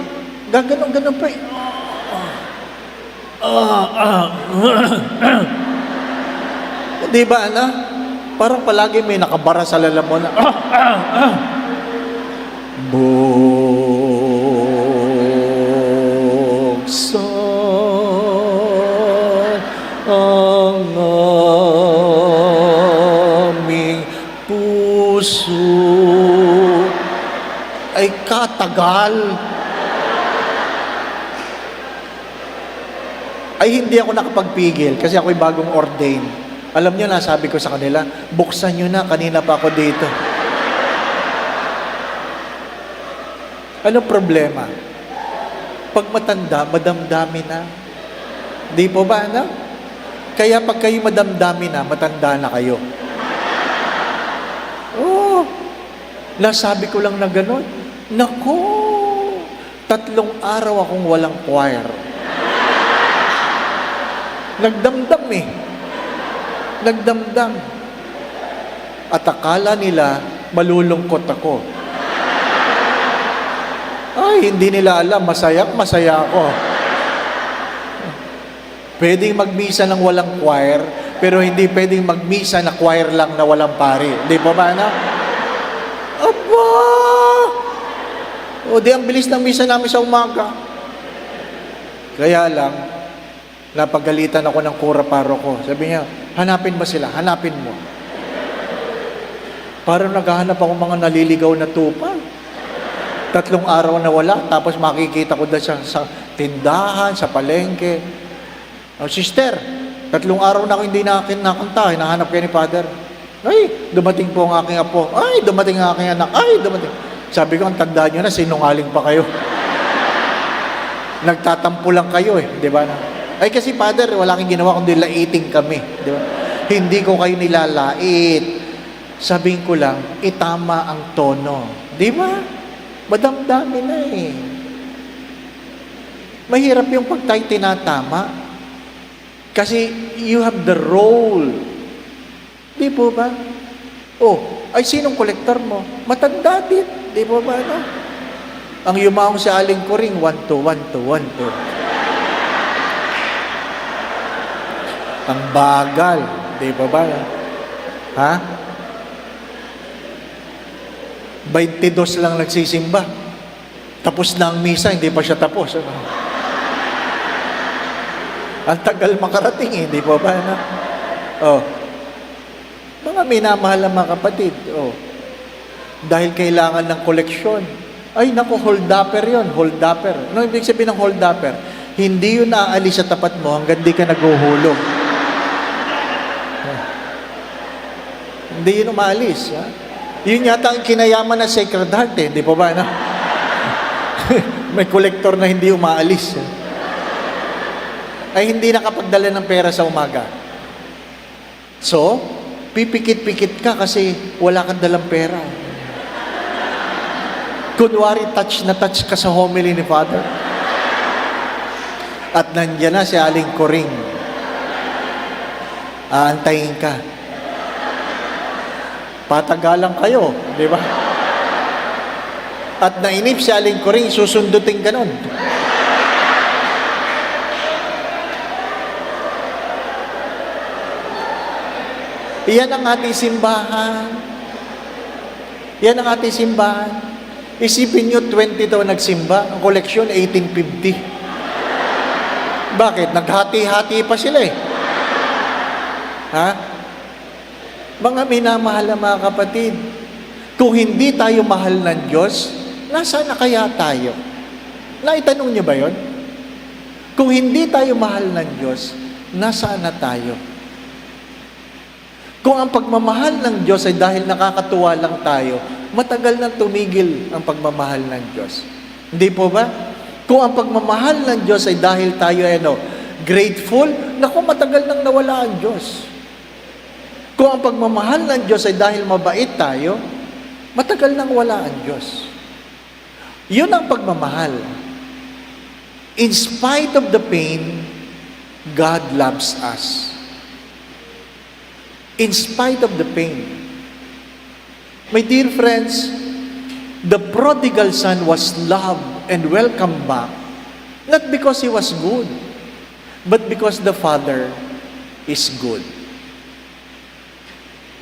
Gaganon-ganon pa eh. Di ba, ana? Parang palagi may nakabara sa lalamon na, buksan ang aming puso. Ay katagal. Ay hindi ako nakapagpigil kasi ako'y bagong ordain. Alam niyo na, sabi ko sa kanila, buksan niyo na, kanina pa ako dito. Anong problema? Pag matanda, madamdami na. Di po ba, ano? Kaya pag kayo madamdami na, matanda na kayo. Oh, nasabi ko lang na gano'n. Naku, 3 araw akong walang choir. Nagdamdam eh. Nagdamdam. At akala nila, malulungkot ako. Ay, hindi nila alam, masaya ako. Pwedeng magmisa ng walang choir, pero hindi pwedeng magmisa na choir lang na walang pari. Di ba ba, na? Aba! O, di ang bilis ng misa namin sa umaga. Kaya lang, napagalitan ako ng kura paro ko. Sabi niya, hanapin ba sila? Hanapin mo. Parang naghahanap ako mga naliligaw na tupa. 3 araw na wala, tapos makikita ko doon sa tindahan, sa palengke. Oh, sister, 3 araw na ako hindi nakanta, hinahanap kayo ni Father. Ay, dumating po ang aking apo. Ay, dumating ang aking anak. Ay, dumating. Sabi ko, ang tandaan nyo na, sinungaling pa kayo. Nagtatampo lang kayo eh, di ba? Ay kasi Father, wala kang ginawa kundi laiting kami. Di ba? Hindi ko kayo nilalait. Sabihin ko lang, itama ang tono. Di ba? Madamdami na eh. Mahirap yung pag tayo tinatama. Kasi you have the role. Di po ba? Oh, ay sinong kolektor mo? Matanda din. Di po ba? No? Ang yumaong sa Aling Kuring, 1, 2, 1, 2, 1, 2. Ang bagal. Di ba ba? Ha? 22 lang nagsisimba. Tapos na ang misa, hindi pa siya tapos. Ano? Ang tagal makarating eh, di ba ba? Ano? Oh. Mga minamahal ang mga kapatid. Oh. Dahil kailangan ng koleksyon. Ay, naku, hold-upper yun. Hold-upper. Ano ibig sabihin ng hold-upper? Hindi yun naaalis sa tapat mo hanggang di ka naghuhulog. Hindi yun umaalis. Ha? Yun yata ang kinayaman ng Sacred Heart eh. Di pa ba? No? May kolektor na hindi umaalis. Ay hindi nakapagdala ng pera sa umaga. So, pipikit-pikit ka kasi wala kang dalang pera. Kunwari touch na touch ka sa homily ni Father. At nandiyan na si Aling Kuring. Aantayin ka. Patagalan kayo, di ba? At nainip si Aling Kuring, susundutin ka nun. Iyan ang ating simbahan. Yan ang ating simbahan. Isipin nyo, 20 daw nagsimba. Ang koleksyon, 1850. Bakit? Naghati-hati pa sila eh. Ha? Mga minamahal na mga kapatid, kung hindi tayo mahal ng Diyos, nasaan na kaya tayo? Naitanong niyo ba yon? Kung hindi tayo mahal ng Diyos, nasaan na tayo? Kung ang pagmamahal ng Diyos ay dahil nakakatuwa lang tayo, matagal nang tumigil ang pagmamahal ng Diyos. Hindi po ba? Kung ang pagmamahal ng Diyos ay dahil tayo ay grateful, naku, matagal nang nawala ang Diyos. Kung ang pagmamahal ng Diyos ay dahil mabait tayo, matagal nang wala ang Diyos. Yun ang pagmamahal. In spite of the pain, God loves us. In spite of the pain. My dear friends, the prodigal son was loved and welcomed back, not because he was good, but because the father is good.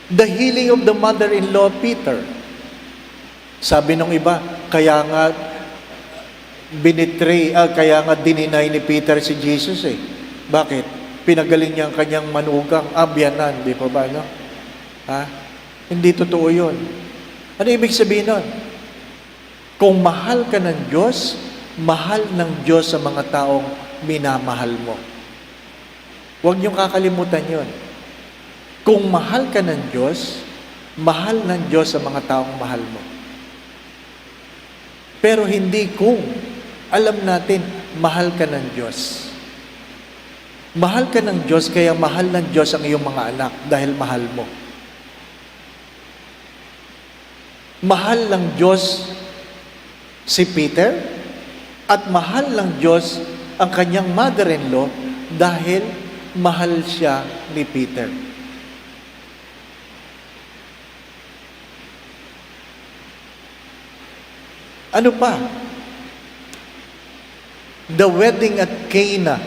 The healing of the mother-in-law, Peter. Sabi nung iba, kaya nga kaya nga dininay ni Peter si Jesus eh. Bakit? Pinagaling niya ang kanyang manugang, abyanan, di pa ba, no? Ha? Hindi totoo yun. Ano ibig sabihin nun? Kung mahal ka ng Diyos, mahal ng Diyos sa mga taong minamahal mo. Huwag niyong kakalimutan yun. Kung mahal ka ng Diyos, mahal ng Diyos sa mga taong mahal mo. Pero hindi kung alam natin, mahal ka ng Diyos. Mahal ka ng Diyos, kaya mahal ng Diyos ang iyong mga anak dahil mahal mo. Mahal ng Diyos si Peter at mahal ng Diyos ang kanyang mother-in-law dahil mahal siya ni Peter. Ano pa? The wedding at Cana,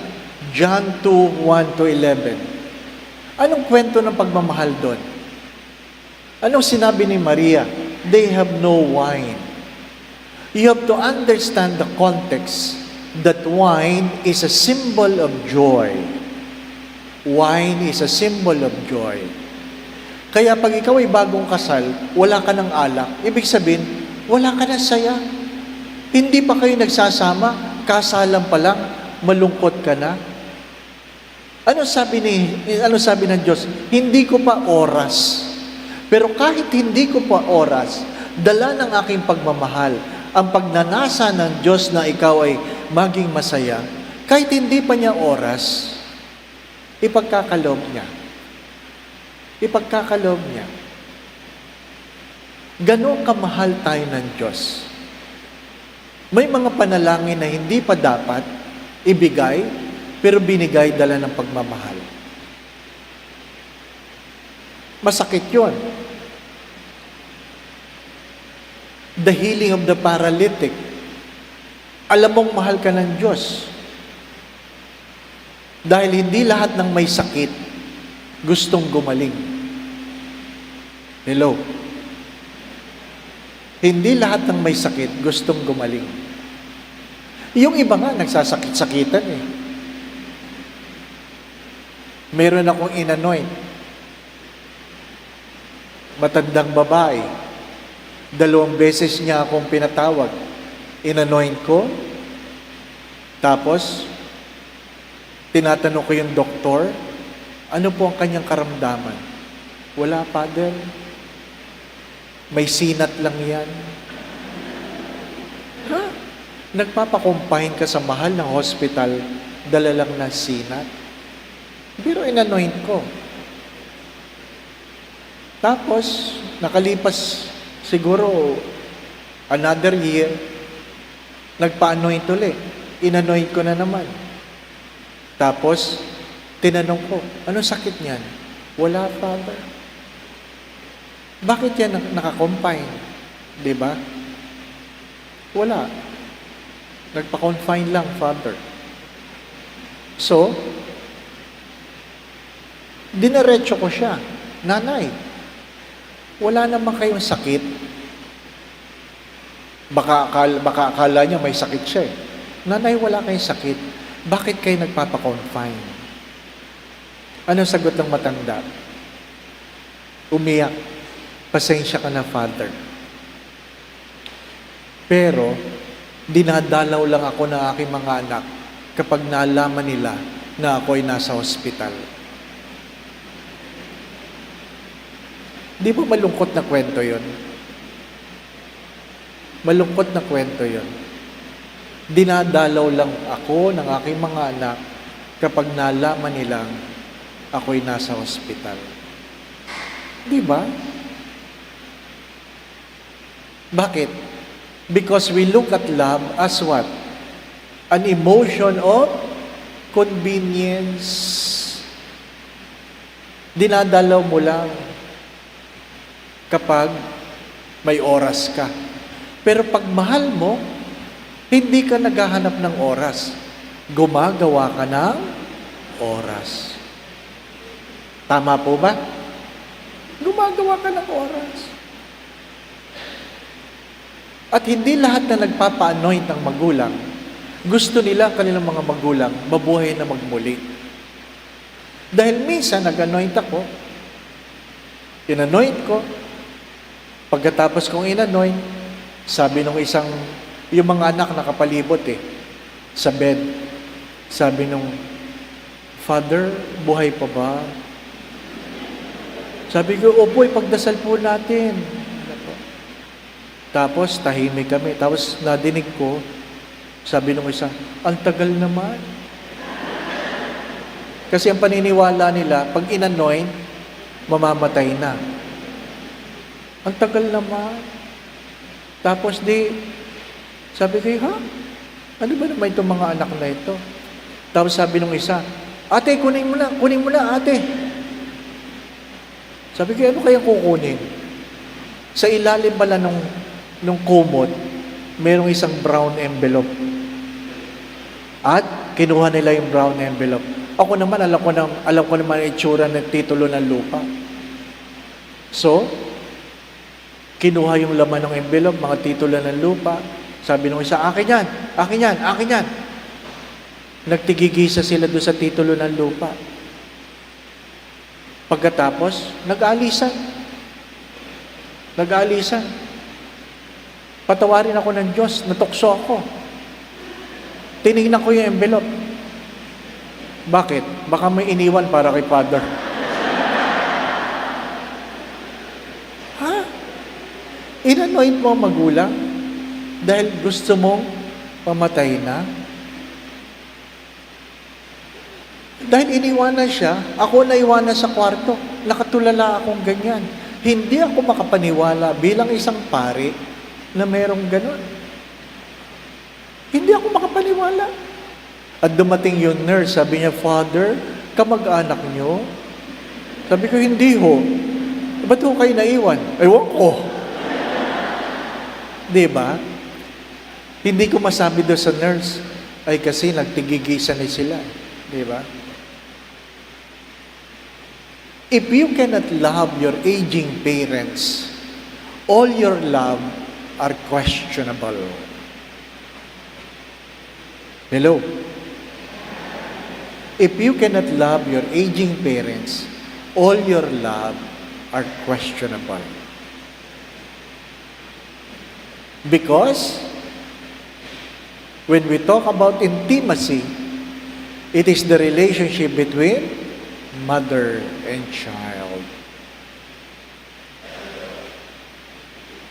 John 2, 1-11. Anong kwento ng pagmamahal doon? Anong sinabi ni Maria? They have no wine. You have to understand the context that wine is a symbol of joy. Wine is a symbol of joy. Kaya pag ikaw ay bagong kasal, wala ka ng alak, ibig sabihin, wala ka ng saya. Hindi pa kayo nagsasama, kasalan pa lang, malungkot ka na. Ano sabi ng Diyos? Hindi ko pa oras. Pero kahit hindi ko pa oras, dala ng aking pagmamahal, ang pagnanasa ng Diyos na ikaw ay maging masaya, kahit hindi pa niya oras, ipagkakaloob niya. Ipagkakaloob niya. Ganon kamahal tayo ng Diyos. May mga panalangin na hindi pa dapat ibigay, pero binigay dala ng pagmamahal. Masakit yun. The healing of the paralytic. Alam mong mahal ka ng Diyos. Dahil hindi lahat ng may sakit gustong gumaling. Hello? Hindi lahat ng may sakit gustong gumaling. Yung iba nga nagsasakit-sakitan eh. Meron akong inanoint. Matandang babae. 2 beses niya akong pinatawag. Inanoint ko. Tapos, tinatanong ko yung doktor, ano po ang kanyang karamdaman? Wala, Father. May sinat lang yan. Ha? Nagpapakumpahin ka sa mahal ng hospital, dala lang ng sinat? Pero inanoint ko. Tapos, nakalipas siguro another year, nagpa-anoint ulit. Inanoint ko na naman. Tapos, tinanong ko, ano sakit niyan? Wala, Father. Bakit yan nakakompine? Diba? Wala. Nagpa-confine lang, Father. So, dinaretso ko siya. Nanay, wala naman kayong sakit. Baka akala niya may sakit siya eh. Nanay, wala kayong sakit. Bakit kayo nagpapakonfine? Anong sagot ng matanda? Umiyak. Pasensya ka na, Father. Pero, dinadalaw lang ako ng aking mga anak kapag nalaman nila na ako ay nasa hospital. Di ba malungkot na kwento yon? Malungkot na kwento yon. Dinadalaw lang ako ng aking mga anak kapag nalaman nilang ako'y nasa hospital. Di ba? Bakit? Because we look at love as what? An emotion of convenience. Dinadalaw mo lang kapag may oras ka. Pero pag mahal mo, hindi ka naghahanap ng oras. Gumagawa ka ng oras. Tama po ba? Gumagawa ka ng oras. At hindi lahat na nagpapa-anoint ng magulang, gusto nila kanilang mga magulang mabuhay na magmuli. Dahil minsan nag-anoint ako, in-anoint ko, pagkatapos kong in-anoint, sabi nung yung mga anak nakapalibot sa bed, sabi nung, Father, buhay pa ba? Sabi ko, opo, ipagdasal po natin. Tapos, tahimik kami. Tapos, nadinig ko, sabi nung isa, ang tagal naman. Kasi ang paniniwala nila, pag in-anoint, mamamatay na. Ang tagal naman. Tapos sabi ko, ha? Ano ba naman itong mga anak na ito? Tapos sabi nung isa, ate, kunin mo na, ate. Sabi ko, ano kaya kukunin? Sa ilalim pala nung kumot, merong isang brown envelope. At kinuha nila yung brown envelope. Ako naman, alam ko naman ang itsura ng titulo ng lupa. So, kinuha yung laman ng envelope, mga titulo ng lupa. Sabi nung isa, akin yan. Nagtigigisa sila doon sa titulo ng lupa. Pagkatapos, nag-aalisan. Patawarin ako ng Diyos, natukso ako. Tinignan ko yung envelope. Bakit? Baka may iniwan para kay Father. Ha? In-anoint mo magulang dahil gusto mong pamatay na? Dahil iniwanan siya, ako naiwanan sa kwarto. Nakatulala akong ganyan. Hindi ako makapaniwala bilang isang pari na merong ganon. Hindi ako makapaniwala. At dumating yung nurse, sabi niya, Father, kamag-anak niyo? Sabi ko, hindi ho. Ba't ho kayo naiwan? Ewan ko. Diba? Hindi ko masabi doon sa nurse, ay kasi nagtigigisa na sila. Diba? If you cannot love your aging parents, all your love are questionable. Hello? If you cannot love your aging parents, all your love are questionable. Because when we talk about intimacy, it is the relationship between mother and child.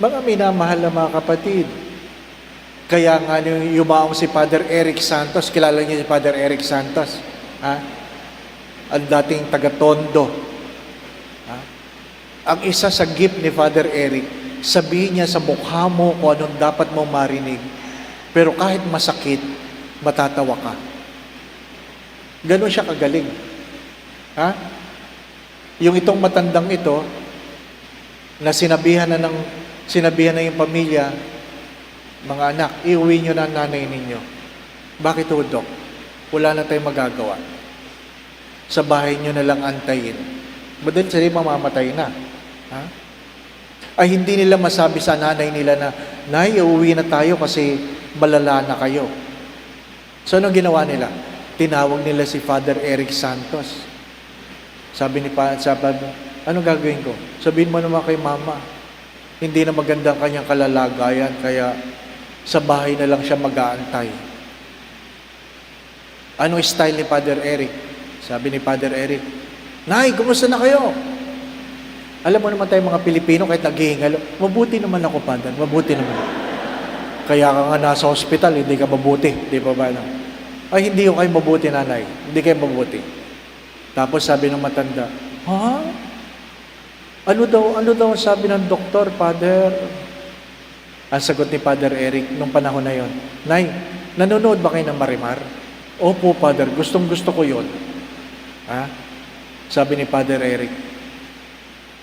Mga minamahal na mga kapatid, kaya nga yumaong si Father Eric Santos, kilala niyo si Father Eric Santos, ha? Ang dating taga-Tondo. Ha? Ang isa sa gift ni Father Eric, sabihin niya sa mukha mo kung anong dapat mong marinig, pero kahit masakit, matatawa ka. Ganon siya kagaling. Ha? Yung itong matandang ito, na sinabihan na yung pamilya, mga anak, iuwi nyo na ang nanay ninyo. Bakit ho, Dok? Wala na tayong magagawa. Sa bahay nyo na lang antayin. Madali sila mamamatay na. Ha? Ay hindi nila masabi sa nanay nila na, Nay, uuwi na tayo kasi malala na kayo. So anong ginawa nila? Tinawag nila si Father Eric Santos. Sabi anong gagawin ko? Sabihin mo naman kay Mama, hindi na magandang kanyang kalalagayan, kaya sa bahay na lang siya mag-aantay. Anong style ni Father Eric? Sabi ni Father Eric, Nay, kumusta na kayo? Alam mo naman tayo mga Pilipino, kahit naghihingalo, mabuti naman ako, Father, mabuti naman. Kaya ka nga nasa hospital, hindi ka mabuti. Di ba ba? No? Ay, hindi ko kayo mabuti, Nanay. Hindi kayo mabuti. Tapos sabi ng matanda, ha? Ano daw sabi ng doktor, Father? Ang sagot ni Father Eric, nung panahon na yon, Nay, nanonood ba kayo ng Marimar? Opo, Father, gustong-gusto ko yon. Ha? Sabi ni Father Eric,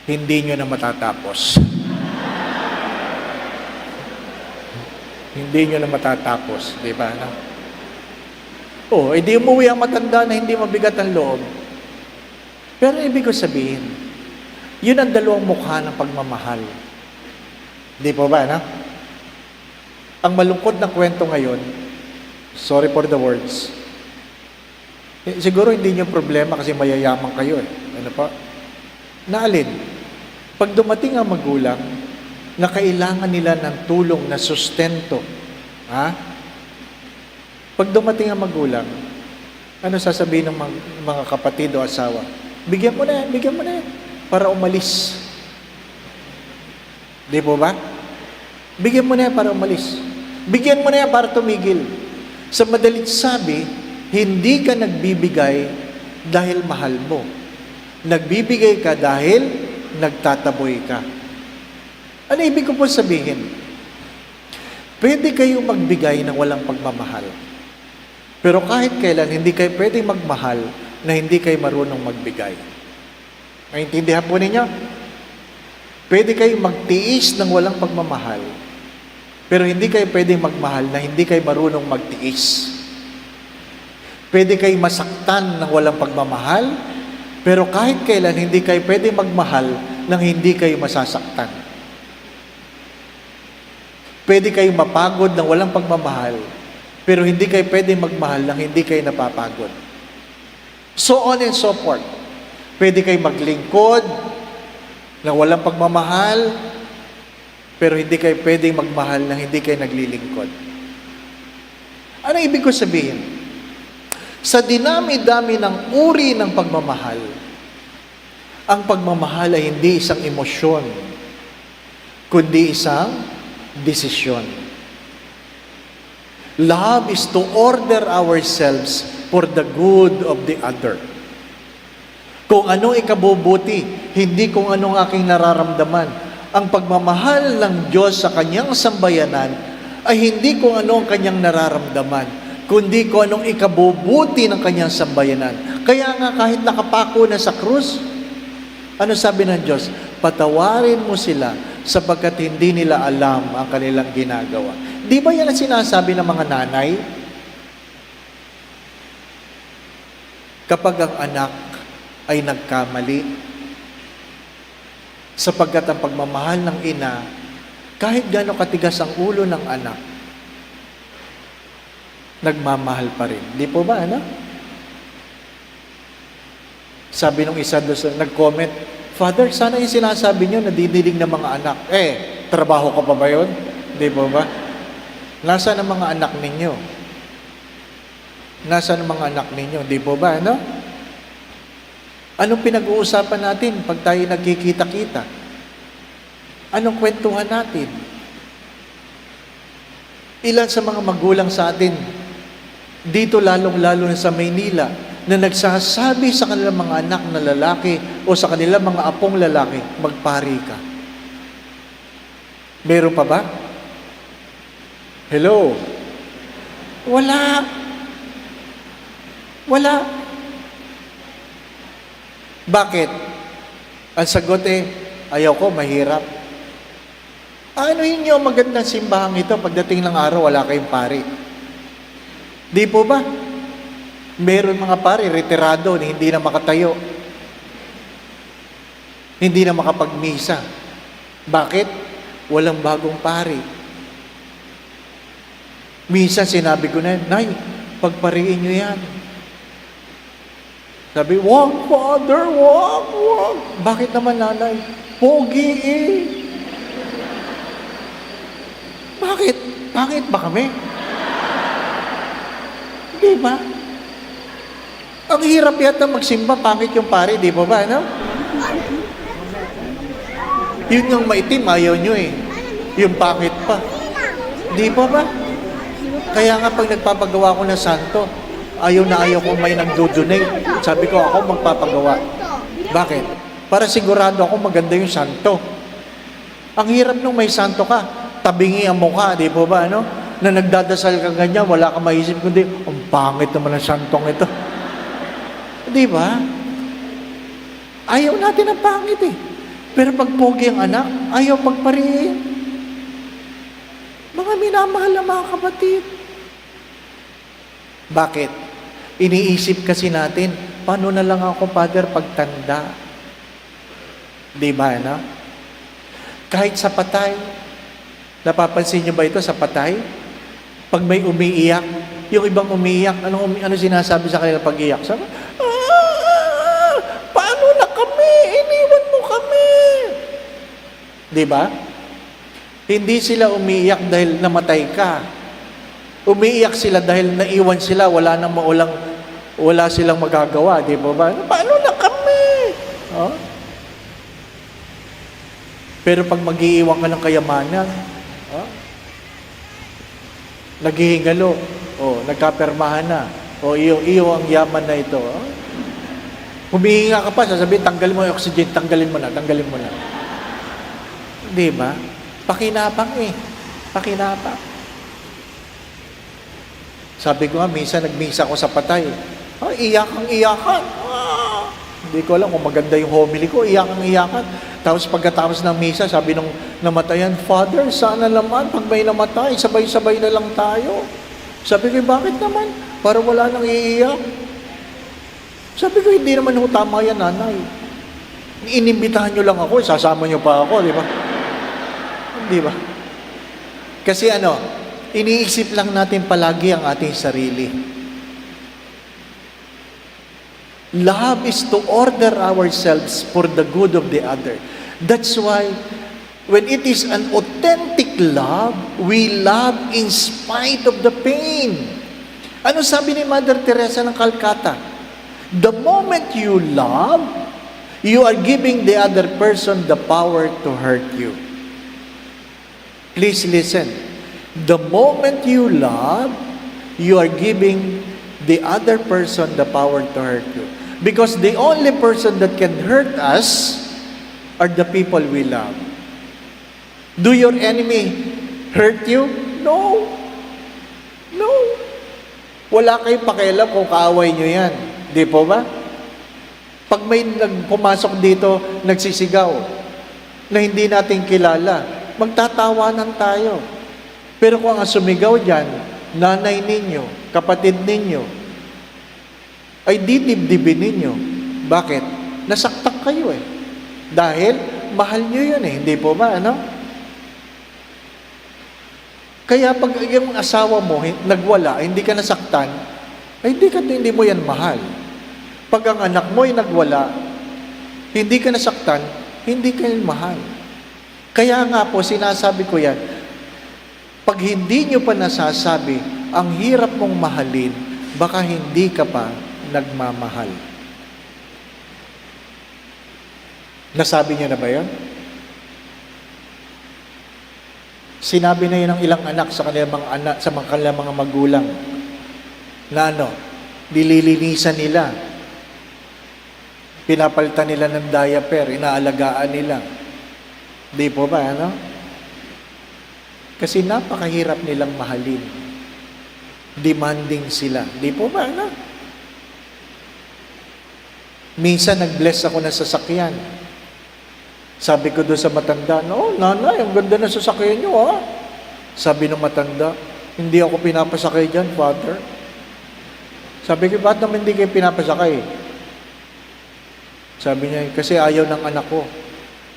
hindi nyo na matatapos. Hindi nyo na matatapos. Di ba? No? Hindi umuwi ang matanda na hindi mabigat ang loob. Pero ibig ko sabihin, yun ang dalawang mukha ng pagmamahal. Di po ba? No? Ang malungkot na kwento ngayon, sorry for the words, siguro hindi nyo problema kasi mayayaman kayo eh. Ano pa? Naalin? Pag dumating ang magulang na kailangan nila ng tulong na sustento, ha? Pag dumating ang magulang, ano sasabihin ng mga kapatid o asawa? Bigyan mo na yan, para umalis. Di po ba? Bigyan mo na yan para umalis. Bigyan mo na yan para tumigil. Sa madalit sabi, hindi ka nagbibigay dahil mahal mo. Nagbibigay ka dahil nagtataboy ka. Ano ibig ko po sabihin? Pwede kayong magbigay ng walang pagmamahal. Pero kahit kailan, hindi kayo pwedeng magmahal na hindi kayo marunong magbigay. Naintindihan po ninyo? Pwede kayong magtiis ng walang pagmamahal, pero hindi kayo pwedeng magmahal na hindi kayo marunong magtiis. Pwede kayong masaktan ng walang pagmamahal, pero kahit kailan, hindi kayo pwedeng magmahal nang hindi kayo masasaktan. Pwede kayong mapagod ng walang pagmamahal, pero hindi kayo pwedeng magmahal nang hindi kayo napapagod. So on and so forth. Pwede kayong maglingkod ng walang pagmamahal, pero hindi kayo pwedeng magmahal nang hindi kayo naglilingkod. Ano ibig ko sabihin? Sa dinami-dami ng uri ng pagmamahal, ang pagmamahal ay hindi isang emosyon, kundi isang desisyon. Love is to order ourselves for the good of the other. Kung anong ikabubuti, hindi kung anong aking nararamdaman. Ang pagmamahal ng Diyos sa kanyang sambayanan ay hindi kung ano ang kanyang nararamdaman, kundi kung anong ikabubuti ng kanyang sambayanan. Kaya nga kahit nakapako na sa krus, ano sabi ng Diyos? Patawarin mo sila sapagkat hindi nila alam ang kanilang ginagawa. Di ba yan ang sinasabi ng mga nanay? Kapag ang anak ay nagkamali, sapagkat ang pagmamahal ng ina, kahit gaano katigas ang ulo ng anak, nagmamahal pa rin. Di po ba, ano? Sabi nung isa doon, nag-comment, Father, sana yung sinasabi nyo, nadidilig ng mga anak. Trabaho ka pa ba yun? Di po ba? Nasaan ang mga anak ninyo? Nasaan ang mga anak ninyo? Di po ba, ano? Anong pinag-uusapan natin pag tayo nagkikita-kita? Anong kwentuhan natin? Ilan sa mga magulang sa atin, dito lalong-lalo na sa Maynila, na nagsasabi sa kanilang mga anak na lalaki o sa kanilang mga apong lalaki, magpari ka. Meron pa ba? Hello? Wala. Wala. Bakit? Ang sagot ayaw ko, mahirap. Ano yun yung magandang simbahang ito? Pagdating ng araw, wala kayong pari. Di po ba? Meron mga pari, retirado, hindi na makatayo. Hindi na makapagmisa. Bakit? Walang bagong pari. Minsan sinabi ko na, Nay, pagpariin nyo yan. Sabi, wag, Father, wag. Bakit naman, Nanay? Pogi eh. Bakit? Pangit ba kami? Di ba? Ang hirap yata magsimba, pangit yung pare, di ba ba, no? Yun yung maitim, ayaw nyo eh. Yung pangit pa. Di ba ba? Kaya nga pag nagpapagawa ko ng santo, ayaw na ayaw kong may nagdo-donate. Sabi ko, ako magpapagawa. Bakit? Para sigurado ako maganda yung santo. Ang hirap nung may santo ka, tabingi ang mukha, di ba ba, ano? Na nagdadasal ka ganyan, wala kang maisip kundi, ang pangit naman ang santong ito. Di ba? Ayaw natin ang pangit eh. Pero pag pogi ang anak, ayaw pagpariin. Mga minamahal na mga kapatid. Bakit? Iniisip kasi natin, paano na lang ako, Father, pagtanda? Di ba, na? Kahit sa patay, napapansin niyo ba ito sa patay? Pag may umiiyak, yung ibang umiiyak, ano sinasabi sa kanila pag iyak? Sabi, paano na kami? Iniwan mo kami. Di ba? Hindi sila umiiyak dahil namatay ka. Umiiyak sila dahil naiwan sila, wala silang magagawa, di ba ba? Paano na kami? Oh? Pero pag mag-iiwan ka ng kayamanan, naghihingalo, nagkapermahan na, iyo ang yaman na ito. Humihinga ka pa, sasabihin, tanggalin mo yung oxygen, tanggalin mo na. Di ba? Pakinabang eh. Pakinabang. Sabi ko nga, minsan nagmisa ako sa patay. Iyakan. Hindi ko alam kung maganda yung homily ko, iyakan. Tapos pagkatapos ng misa, sabi nung namatayan, Father, sana naman, pag may namatay, sabay-sabay na lang tayo. Sabi ko, bakit naman? Para wala nang iiyak. Sabi ko, hindi naman tama yan, Nanay. Inimbitahan nyo lang ako, sasama nyo pa ako, di ba? Di ba? Kasi iniisip lang natin palagi ang ating sarili. Love is to order ourselves for the good of the other. That's why, when it is an authentic love, we love in spite of the pain. Ano sabi ni Mother Teresa ng Calcutta? The moment you love, you are giving the other person the power to hurt you. Please listen. The moment you love, you are giving the other person the power to hurt you. Because the only person that can hurt us are the people we love. Do your enemy hurt you? No. Wala kayong pakialam kung kaaway nyo yan. Di po ba? Pag may pumasok dito, nagsisigaw, na hindi natin kilala, magtatawanan tayo. Pero kung ang sumigaw dyan, nanay ninyo, kapatid ninyo, ay didibdibin ninyo. Bakit? Nasaktan kayo eh. Dahil mahal nyo yun eh. Hindi po ba, Kaya pag yung asawa mo nagwala, hindi ka nasaktan, ay hindi mo yan mahal. Pag ang anak mo ay nagwala, hindi ka nasaktan, hindi ka yan mahal. Kaya nga po, sinasabi ko yan, pag hindi nyo pa nasasabi, ang hirap mong mahalin, baka hindi ka pa nagmamahal. Nasabi niyo na ba yun? Sinabi na yun ng ilang anak sa kanilang mga magulang na nililinisan nila, pinapalitan nila ng diaper, inaalagaan nila. Di po ba, Kasi napakahirap nilang mahalin. Demanding sila. Di po ba, Minsan nag-bless ako ng sasakyan. Sabi ko doon sa matanda, Nanay, ang ganda ng sasakyan nyo, ha? Sabi ng matanda, hindi ako pinapasakay dyan, Father. Sabi ko, ba't naman hindi kayo pinapasakay? Sabi niya, kasi ayaw ng anak ko.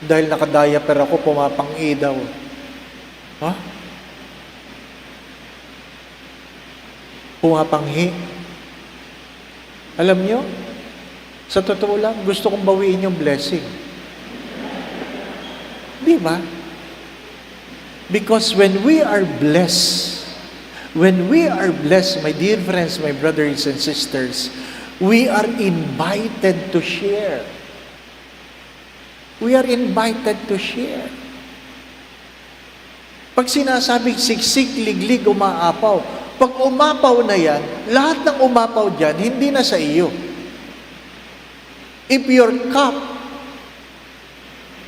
Dahil nakadiaper ako, pumapang-i daw. Ha? Pumapanghi. Alam nyo, sa totoo lang, gusto kong bawiin yung blessing. Di ba? Because when we are blessed, my dear friends, my brothers and sisters, we are invited to share. We are invited to share. Pag sinasabing siksik, liglig, umaapaw, pag umapaw na yan, lahat ng umapaw dyan, hindi na sa iyo. If your cup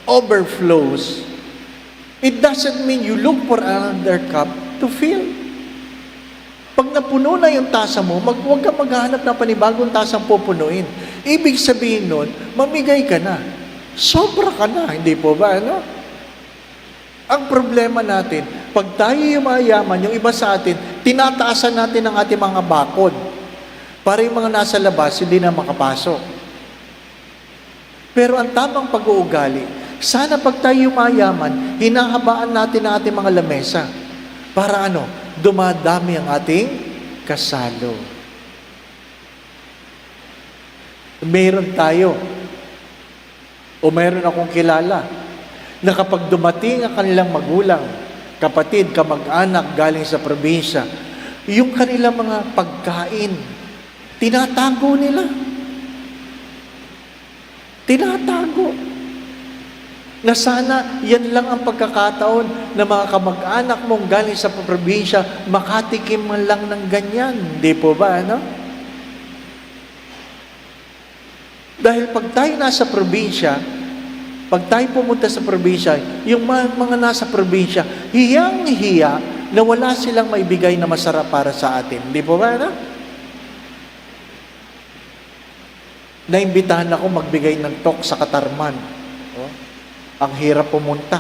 overflows, it doesn't mean you look for another cup to fill. Pag napuno na yung tasa mo, huwag ka maghahanap ng panibagong tasang pupunuin. Ibig sabihin nun, mamigay ka na. Sobra ka na, hindi po ba? Ano? Ang problema natin, pag tayo yumayaman, yung iba sa atin, tinataasan natin ang ating mga bakod para yung mga nasa labas, hindi na makapasok. Pero ang tamang pag-uugali, sana pag tayo yumayaman, hinahabaan natin ang ating mga lamesa para ano? Dumadami ang ating kasalo. Meron tayo o mayroon akong kilala na kapag dumating ang kanilang magulang, kapatid, kamag-anak galing sa probinsya, yung kanilang mga pagkain, tinatago nila. Tinatago. Na sana yan lang ang pagkakataon na mga kamag-anak mong galing sa probinsya, makatikim man lang ng ganyan. Hindi po ba, ano? Dahil pag tayo nasa probinsya, pag tayo pumunta sa probinsya, yung mga nasa probinsya, hiyang-hiya na wala silang maibigay na masarap para sa atin. Hindi po ba, ano? Naimbitahan ako magbigay ng talk sa Katarman. Oh, ang hirap pumunta.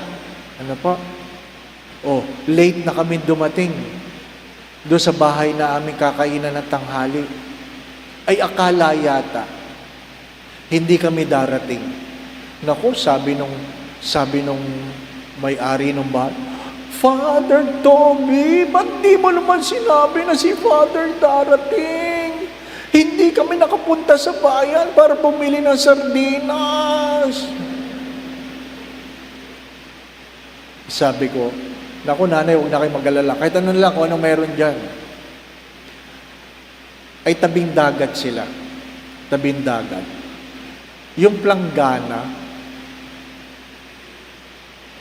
Ano po? Oh, late na kami dumating doon sa bahay na aming kakainan ng tanghali. Ay akala yata hindi kami darating. Naku, sabi nung may-ari ng bahay, Father Toby, ba't di mo naman sinabi na si Father darating? Hindi kami nakapunta sa bayan para bumili ng sardinas. Sabi ko, naku nanay, huwag na kayo mag-alala. Kahit ano lang kung anong meron dyan. Ay tabing dagat sila. Tabing dagat. Yung planggana,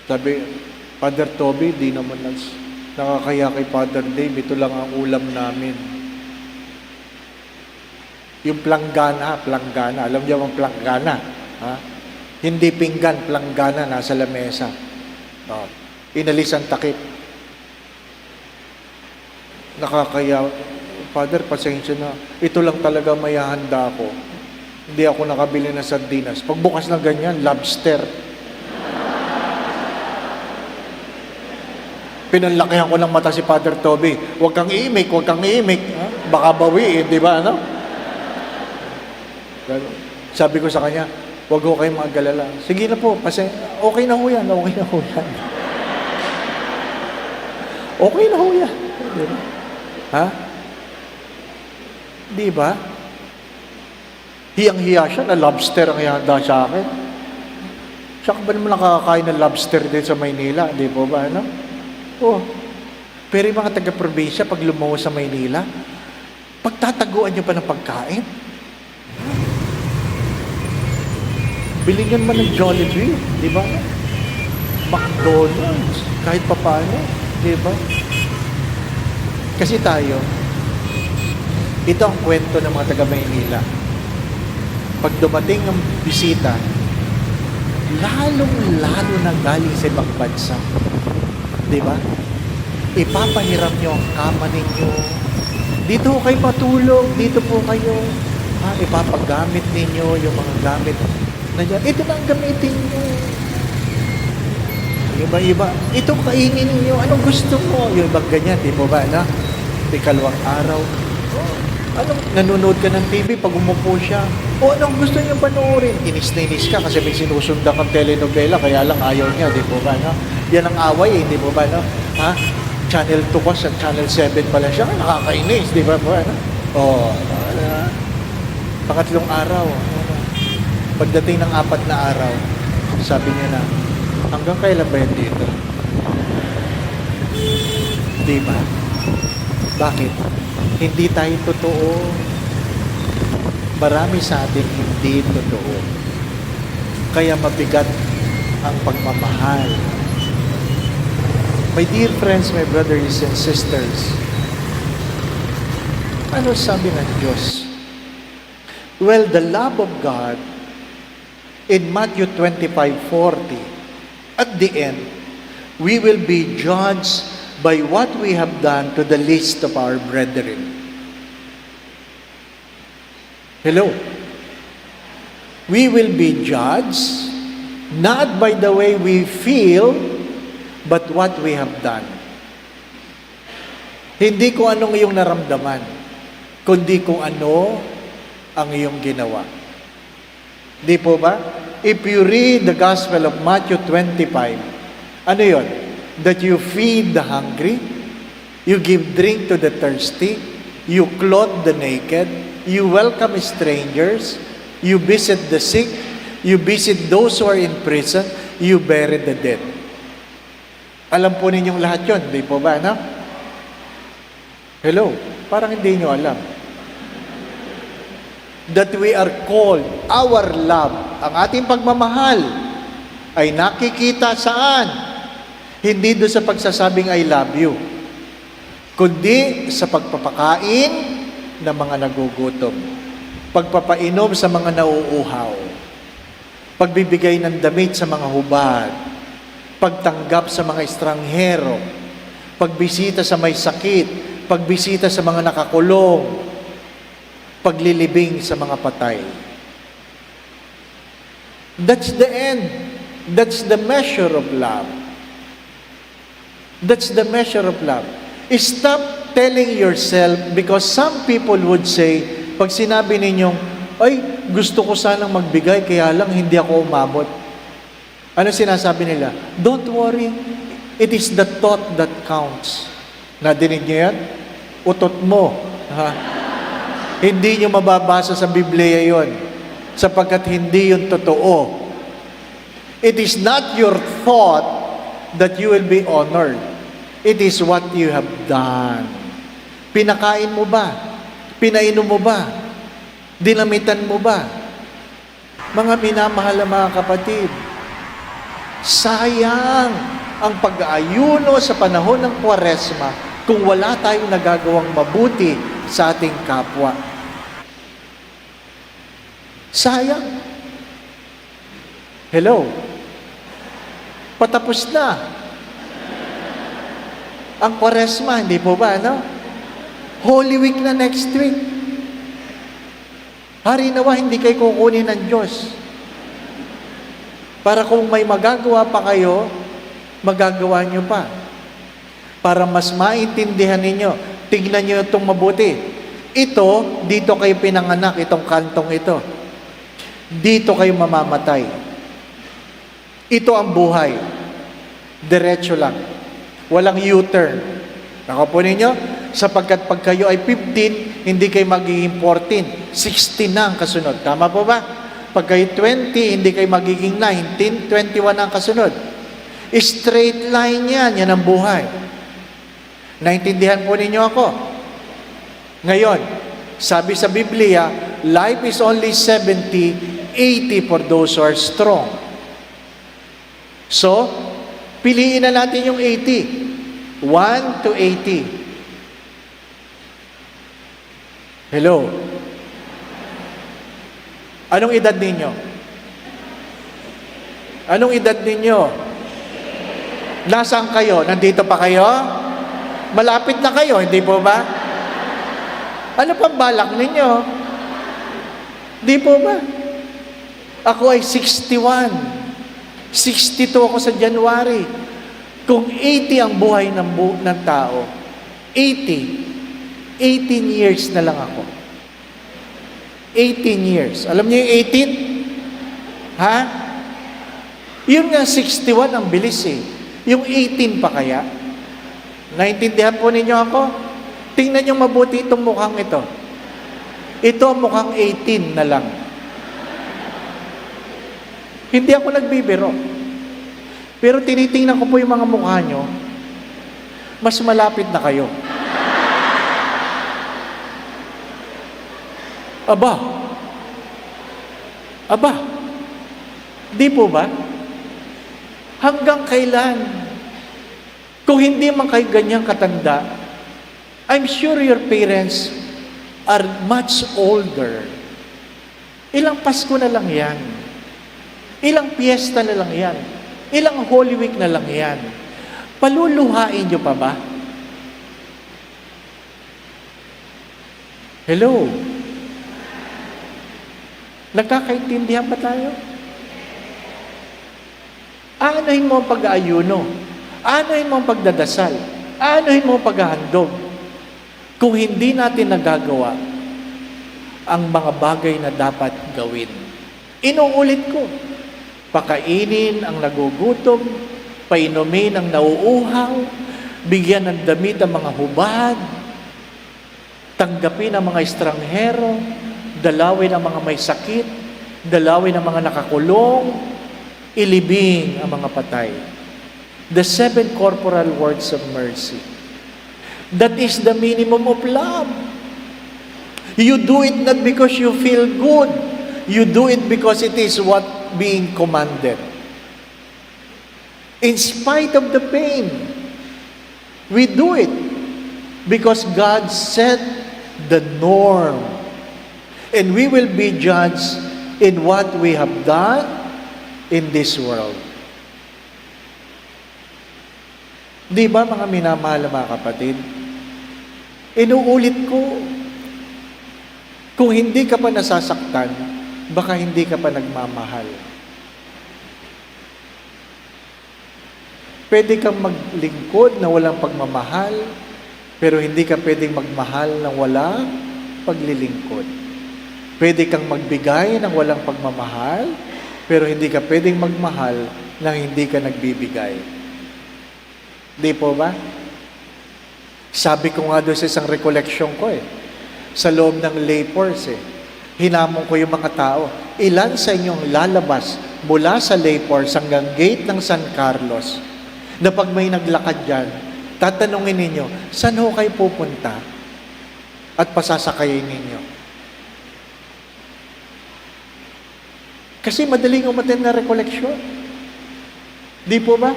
sabi, Father Toby, di naman nakakaya kay Father Dave, ito lang ang ulam namin. Yung planggana, alam niyo ang planggana? Ha? Hindi pinggan, planggana, nasa lamesa. Oh, inalis ang takip. Nakakaya, Father, pasensya na. Ito lang talaga may handa ko. Hindi ako nakabili ng sardinas. Pagbukas ng ganyan, lobster. Pinanlakihan ko ng mata si Father Toby. Huwag kang iimik, huwag kang iimik. Ha? Baka bawiin, di ba? Ano? Sabi ko sa kanya, huwag ko kayong mag-alala. Sige na po, kasi okay na ho yan, okay na ho yan. Okay na ho yan. Di ba? Ha? Di ba? Hiyang-hiya siya na lobster ang ihanda sa akin. Siya ka ba naman nakakakain ng lobster din sa Maynila? Di po ba? Ano? Oh. Pero yung mga taga-probinsya, pag lumawa sa Maynila, pagtataguan niyo pa ng pagkain? Bilingan man ng Jollibee, di ba? McDonald's, kahit pa paano, di ba? Kasi tayo, ito ang kwento ng mga taga-Maynila. Pag dumating ang bisita, lalong-lalo na galing sa ibang bansa. Di ba? Ipapahiram nyo ang kama ninyo. Dito kayo matulog, dito po kayo. Ipapagamit ninyo yung mga gamit. Nandiyan, ito na ang gamitin nyo. Iba-iba. Ito kainin ninyo. Anong gusto mo? Yung ibang ganyan, di po ba? Na? Ikalawang araw. Anong nanonood ka ng TV pag umupo siya? O anong gusto niyang panoorin? Inis na inis ka kasi may sinusundan kang telenovela, kaya lang ayaw niya, di po ba, no? Yan ang away, di po ba, no? Ha? Channel 2 ko, sa Channel 7 pala siya, nakakainis, di ba po, ano? O, pangatlong araw, ano? Pagdating ng 4 na araw, sabi niya na, hanggang kailan ba yan dito? Di ba? Bakit? Hindi tayo totoo. Marami sa atin hindi totoo. Kaya mabigat ang pagmamahal. My dear friends, my brothers and sisters, ano sabi ng Diyos? Well, the love of God in Matthew 25:40, at the end, we will be judged by what we have done to the least of our brethren. Hello? We will be judged not by the way we feel, but what we have done. Hindi kung anong iyong naramdaman, kundi kung ano ang iyong ginawa. Di po ba? If you read the Gospel of Matthew 25, ano yun? That you feed the hungry, you give drink to the thirsty, you clothe the naked, you welcome strangers, you visit the sick, you visit those who are in prison, you bury the dead. Alam po ninyong lahat yun, di po ba, no? Hello? Parang hindi nyo alam. That we are called, our love, ang ating pagmamahal, ay nakikita saan? Hindi doon sa pagsasabing I love you, kundi sa pagpapakain ng mga nagugutom, pagpapainom sa mga nauuhaw, pagbibigay ng damit sa mga hubad, pagtanggap sa mga estranghero, pagbisita sa may sakit, pagbisita sa mga nakakulong, paglilibing sa mga patay. That's the end. That's the measure of love. That's the measure of love. Stop telling yourself, because some people would say, pag sinabi ninyong, ay, gusto ko sanang magbigay, kaya lang hindi ako umabot. Ano sinasabi nila? Don't worry, it is the thought that counts. Nadinig niyo yan? Utot mo. Ha? Hindi niyo mababasa sa Biblia yon, sapagkat hindi yun totoo. It is not your thought that you will be honored. It is what you have done. Pinakain mo ba? Pinainom mo ba? Dinamitan mo ba? Mga minamahal na mga kapatid, sayang ang pag-aayuno sa panahon ng Kwaresma kung wala tayong nagagawang mabuti sa ating kapwa. Sayang. Hello? Patapos na ang Kwaresma, hindi po ba, no? Holy Week na next week. Hari nawa, hindi kayo kukunin ng Diyos. Para kung may magagawa pa kayo, magagawa nyo pa. Para mas maintindihan ninyo, tignan nyo itong mabuti. Ito, dito kayo pinanganak, itong kantong ito. Dito kayo mamamatay. Ito ang buhay. Diretso lang. Walang U-turn. Nakapo ninyo? Sapagkat pag kayo ay 15, hindi kayo magiging 14. 16 na ang kasunod. Tama po ba? Pag kayo 20, hindi kayo magiging 19, 21 ang kasunod. Straight line yan. Yan ang buhay. Naintindihan po ninyo ako? Ngayon, sabi sa Biblia, life is only 70, 80 for those who are strong. So, piliin na natin yung 80. 1 to 80. Hello? Anong edad ninyo? Anong edad ninyo? Nasaan kayo? Nandito pa kayo? Malapit na kayo, hindi po ba? Ano pang balak ninyo? Hindi po ba? Ako ay 61. 62 ako sa January. Kung 80 ang buhay ng tao, 18 years na lang ako. 18 years. Alam niyo yung 18? Ha? Yun nga, 61 ang bilis eh. Yung 18 pa kaya? Naintindihan po ninyo ako? Tingnan niyo mabuti itong mukhang ito. Ito ang mukhang 18 na lang. Hindi ako nagbibiro. Pero tinitingnan ko po yung mga mukha nyo, mas malapit na kayo. Aba, di po ba? Hanggang kailan? Kung hindi man kayo ganyang katanda, I'm sure your parents are much older. Ilang Pasko na lang yan. Ilang piyesta na lang yan. Ilang Holy Week na lang yan. Paluluhain nyo pa ba? Hello? Nagkakaintindihan ba tayo? Aanohin mo ang pag-aayuno. Aanohin mo ang pagdadasal. Aanohin mo ang paghahandog. Kung hindi natin nagagawa ang mga bagay na dapat gawin. Inuulit ko, pakainin ang nagugutom, painumin ang nauuhaw, bigyan ng damit ang mga hubad, tanggapin ang mga estranghero, dalawin ang mga may sakit, dalawin ang mga nakakulong, ilibing ang mga patay. The 7 corporal words of mercy. That is the minimum of love. You do it not because you feel good. You do it because it is what being commanded. In spite of the pain, we do it because God set the norm. And we will be judged in what we have done in this world. Di ba mga minamahal mga kapatid? Inuulit ko, kung hindi ka pa nasasaktan, baka hindi ka pa nagmamahal. Pwede kang maglingkod na walang pagmamahal, pero hindi ka pwedeng magmahal ng walang paglilingkod. Pwede kang magbigay ng walang pagmamahal, pero hindi ka pwedeng magmahal nang hindi ka nagbibigay. Di po ba? Sabi ko nga doon sa isang recollection ko sa loob ng Laypors hinamon ko yung mga tao, ilan sa inyong lalabas mula sa Laypors hanggang gate ng San Carlos, na pag may naglakad dyan, tatanungin ninyo, saan ho kayo pupunta? At pasasakayin ninyo. Kasi madaling umatin na recollection. Di po ba?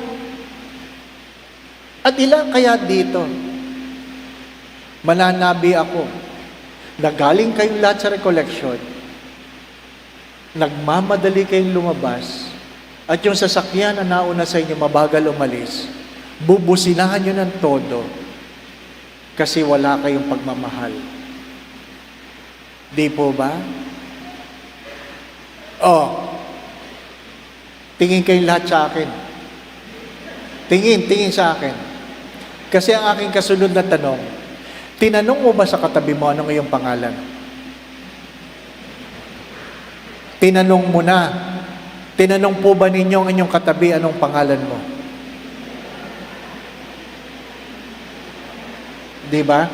At ilan kaya dito? Mananabi ako na galing kayong lahat sa recollection, nagmamadali kayong lumabas, at yung sasakyan na nauna sa inyo mabagal umalis, bubusinahan nyo ng todo kasi wala kayong pagmamahal. Di po ba? Tingin kayong lahat sa akin. Tingin sa akin. Kasi ang aking kasunod na tanong, tinanong mo ba sa katabi mo anong iyong pangalan? Tinanong mo na. Tinanong po ba ninyo ang inyong katabi anong pangalan mo? Di ba?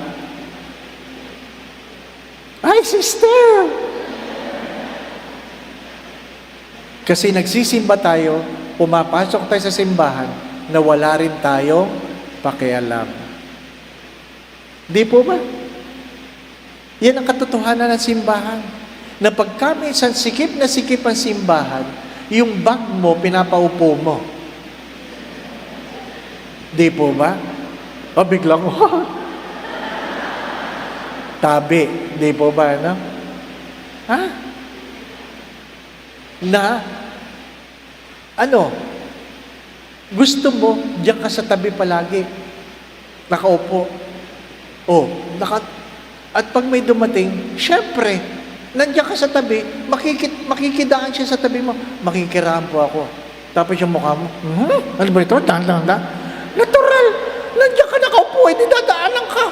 Ay, sister! Kasi nagsisimba tayo, pumapasok tayo sa simbahan na wala rin tayong pakialam. Di po ba? Yan ang katotohanan ng simbahan. Na pagka minsan sikip na sikip ang simbahan, yung bag mo, pinapaupo mo. Di po ba? Biglang, tabi. Di po ba, no? Ha? Gusto mo, diyan ka sa tabi palagi. Nakaupo. At pag may dumating, syempre, nandiyan ka sa tabi, makikidaan siya sa tabi mo, makikiraan po ako. Tapos yung mukha mo, ano ba ito? Natural! Nandiyan ka nakaupo, hindi dadaanan ka.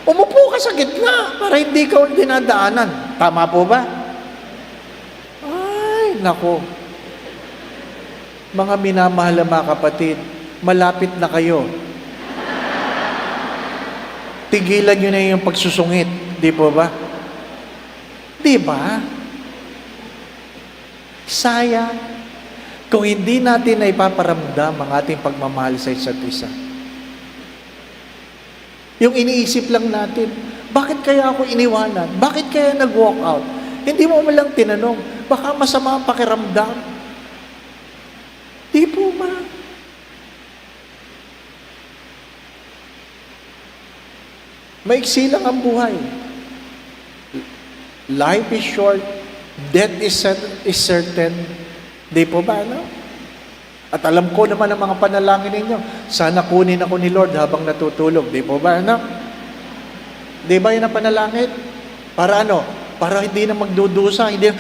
Umupo ka sa gitna para hindi ka dinadaanan. Tama po ba? Ay, nako. Mga minamahal na mga kapatid, malapit na kayo. Tigilan nyo na yung pagsusungit. Di po ba? Di ba? Sayang. Kung hindi natin na ipaparamdam ang ating pagmamahal sa isa't isa. Yung iniisip lang natin, bakit kaya ako iniwanan? Bakit kaya nag-walk out? Hindi mo man lang tinanong, baka masama ang pakiramdam. Di po ba? Maiksi lang ang buhay. Life is short, death is certain. Di po ba, no? At alam ko naman ang mga panalangin ninyo, sana kunin ako ni Lord habang natutulog. Di po ba, no? Di ba yun ang panalangin? Para ano? Para hindi na magdudusa, hindi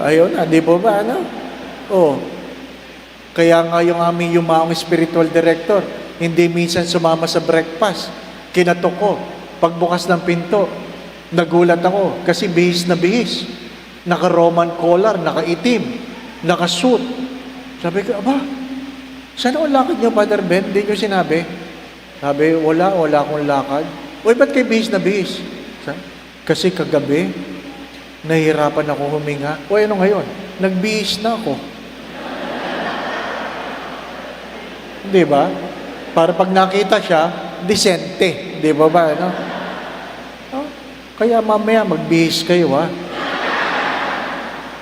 ayun na, di po ba, no? Oh. Kaya nga yung aming yumaong spiritual director, hindi minsan sumama sa breakfast. Kinatok ko. Pagbukas ng pinto, nagulat ako kasi bihis na bihis. Naka-Roman collar, naka-itim, naka-suit. Sabi ko, aba, saan ang lakad niyo, Father Ben? Hindi niyo sinabi. Sabi, wala akong lakad. Uy, ba't kayo bihis na bihis? Kasi kagabi, nahihirapan ako huminga. O ano ngayon? Nagbihis na ako. Di ba? Para pag nakita siya, disente. Di ba ba? Ano? Oh, kaya mamaya magbihis kayo, ha?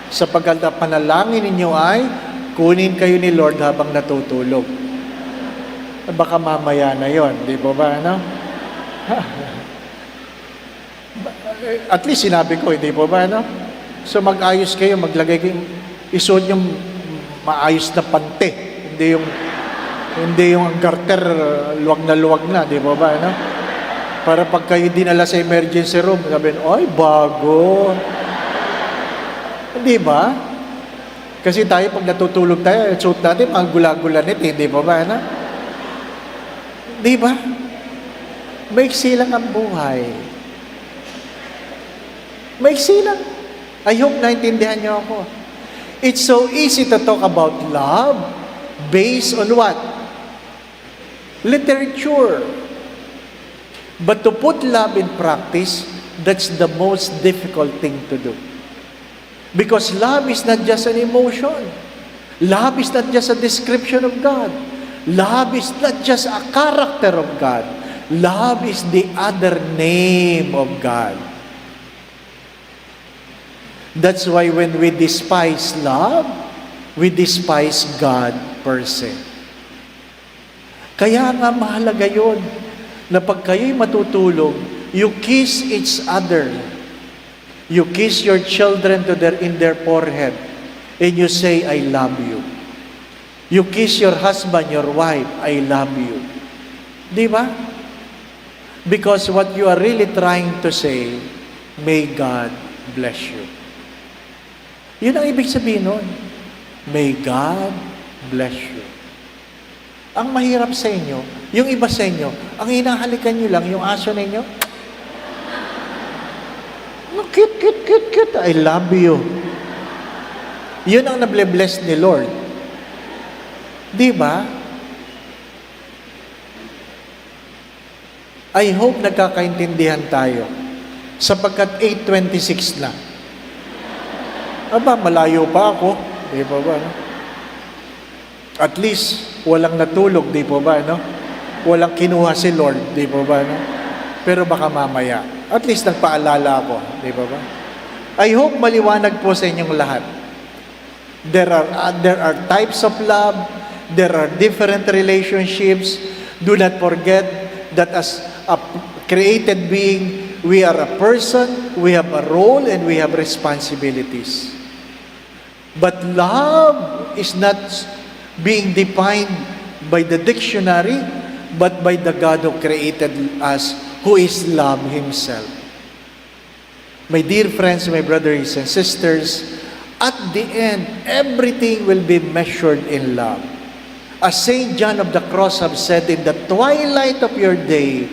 Sapagkat ang panalangin ninyo ay kunin kayo ni Lord habang natutulog. Baka mamaya na yon, di ba ba? Ano? At least sinabi ko, hindi po ba? Ano? So mag-ayos kayo, maglagay kayo, isuot yung maayos na pante. Hindi yung garter, luwag na, di ba ba? Ano? Para pag kayo dinala sa emergency room, sabihin, ay, bago. Di ba? Kasi tayo, pag natutulog tayo, suot natin, mga gula-gulanit, hindi ba ba? Ano? Di ba? Maiksi lang ang buhay. Maiksi lang. I hope naintindihan niyo ako. It's so easy to talk about love based on what? Literature. But to put love in practice, that's the most difficult thing to do. Because love is not just an emotion. Love is not just a description of God. Love is not just a character of God. Love is the other name of God. That's why when we despise love, we despise God per se. Kaya nga mahalaga yun, na pag kayo'y matutulog, you kiss each other. You kiss your children in their forehead, and you say, I love you. You kiss your husband, your wife, I love you. Di ba? Because what you are really trying to say, may God bless you. Yun ang ibig sabihin nun. May God bless you. Ang mahirap sa inyo, yung iba sa inyo, ang hinahalikan nyo lang, yung aso ninyo, cute. I love you. Yun ang nable-bless ni Lord. Di ba? I hope nagkakaintindihan tayo. Sapagkat 8:26 na. Aba, malayo pa ako. Di ba ba? No? At least, walang natulog. Di ba ba? No? Walang kinuha si Lord. Di ba ba? No? Pero baka mamaya. At least nagpaalala ako. Di ba ba? I hope maliwanag po sa inyong lahat. There are types of love. There are different relationships. Do not forget that as a created being, we are a person, we have a role, and we have responsibilities. But love is not being defined by the dictionary, but by the God who created us, who is love Himself. My dear friends, my brothers and sisters, at the end, everything will be measured in love. As Saint John of the Cross have said, in the twilight of your day,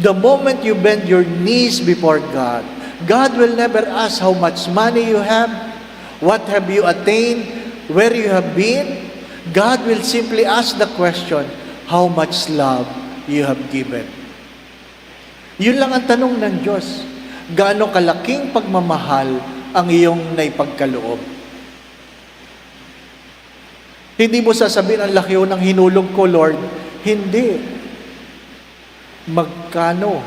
the moment you bend your knees before God, God will never ask how much money you have, what have you attained, where you have been. God will simply ask the question, how much love you have given. Yun lang ang tanong ng Diyos. Gaano kalaking pagmamahal ang iyong naipagkaloob? Hindi mo sasabihin, ang laki ng hinulog ko, Lord. Hindi. Magkano?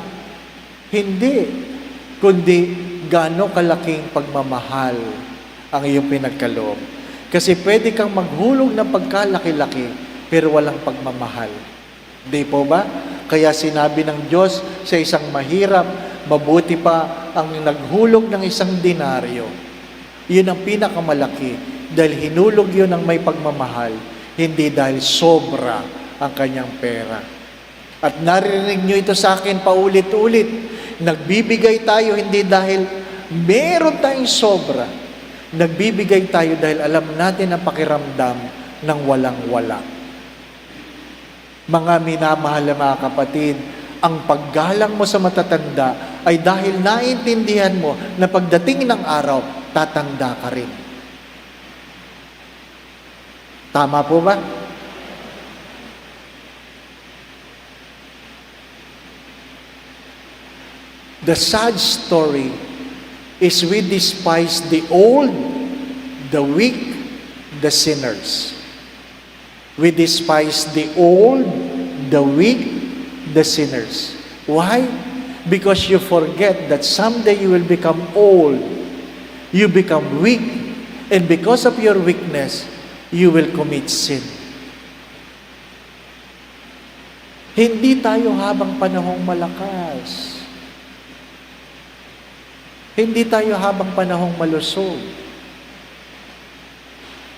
Hindi. Kundi, gaano kalaking pagmamahal ang iyong pinagkaloob. Kasi pwede kang maghulog ng pagkalaki-laki, pero walang pagmamahal. Di po ba? Kaya sinabi ng Diyos sa isang mahirap, mabuti pa ang naghulog ng isang denaryo. Yun ang pinakamalaki dahil hinulog yun ng may pagmamahal, hindi dahil sobra ang kanyang pera. At narinig nyo ito sa akin paulit-ulit. Nagbibigay tayo hindi dahil meron tayong sobra. Nagbibigay tayo dahil alam natin ang pakiramdam ng walang-wala. Mga minamahal na mga kapatid, ang paggalang mo sa matatanda ay dahil naintindihan mo na pagdating ng araw, tatanda ka rin. Tama po ba? The sad story is we despise the old, the weak, the sinners. We despise the old, the weak, the sinners. Why? Because you forget that someday you will become old, you become weak, and because of your weakness, you will commit sin. Hindi tayo habang panahong malakas. Hindi tayo habang panahong malusog.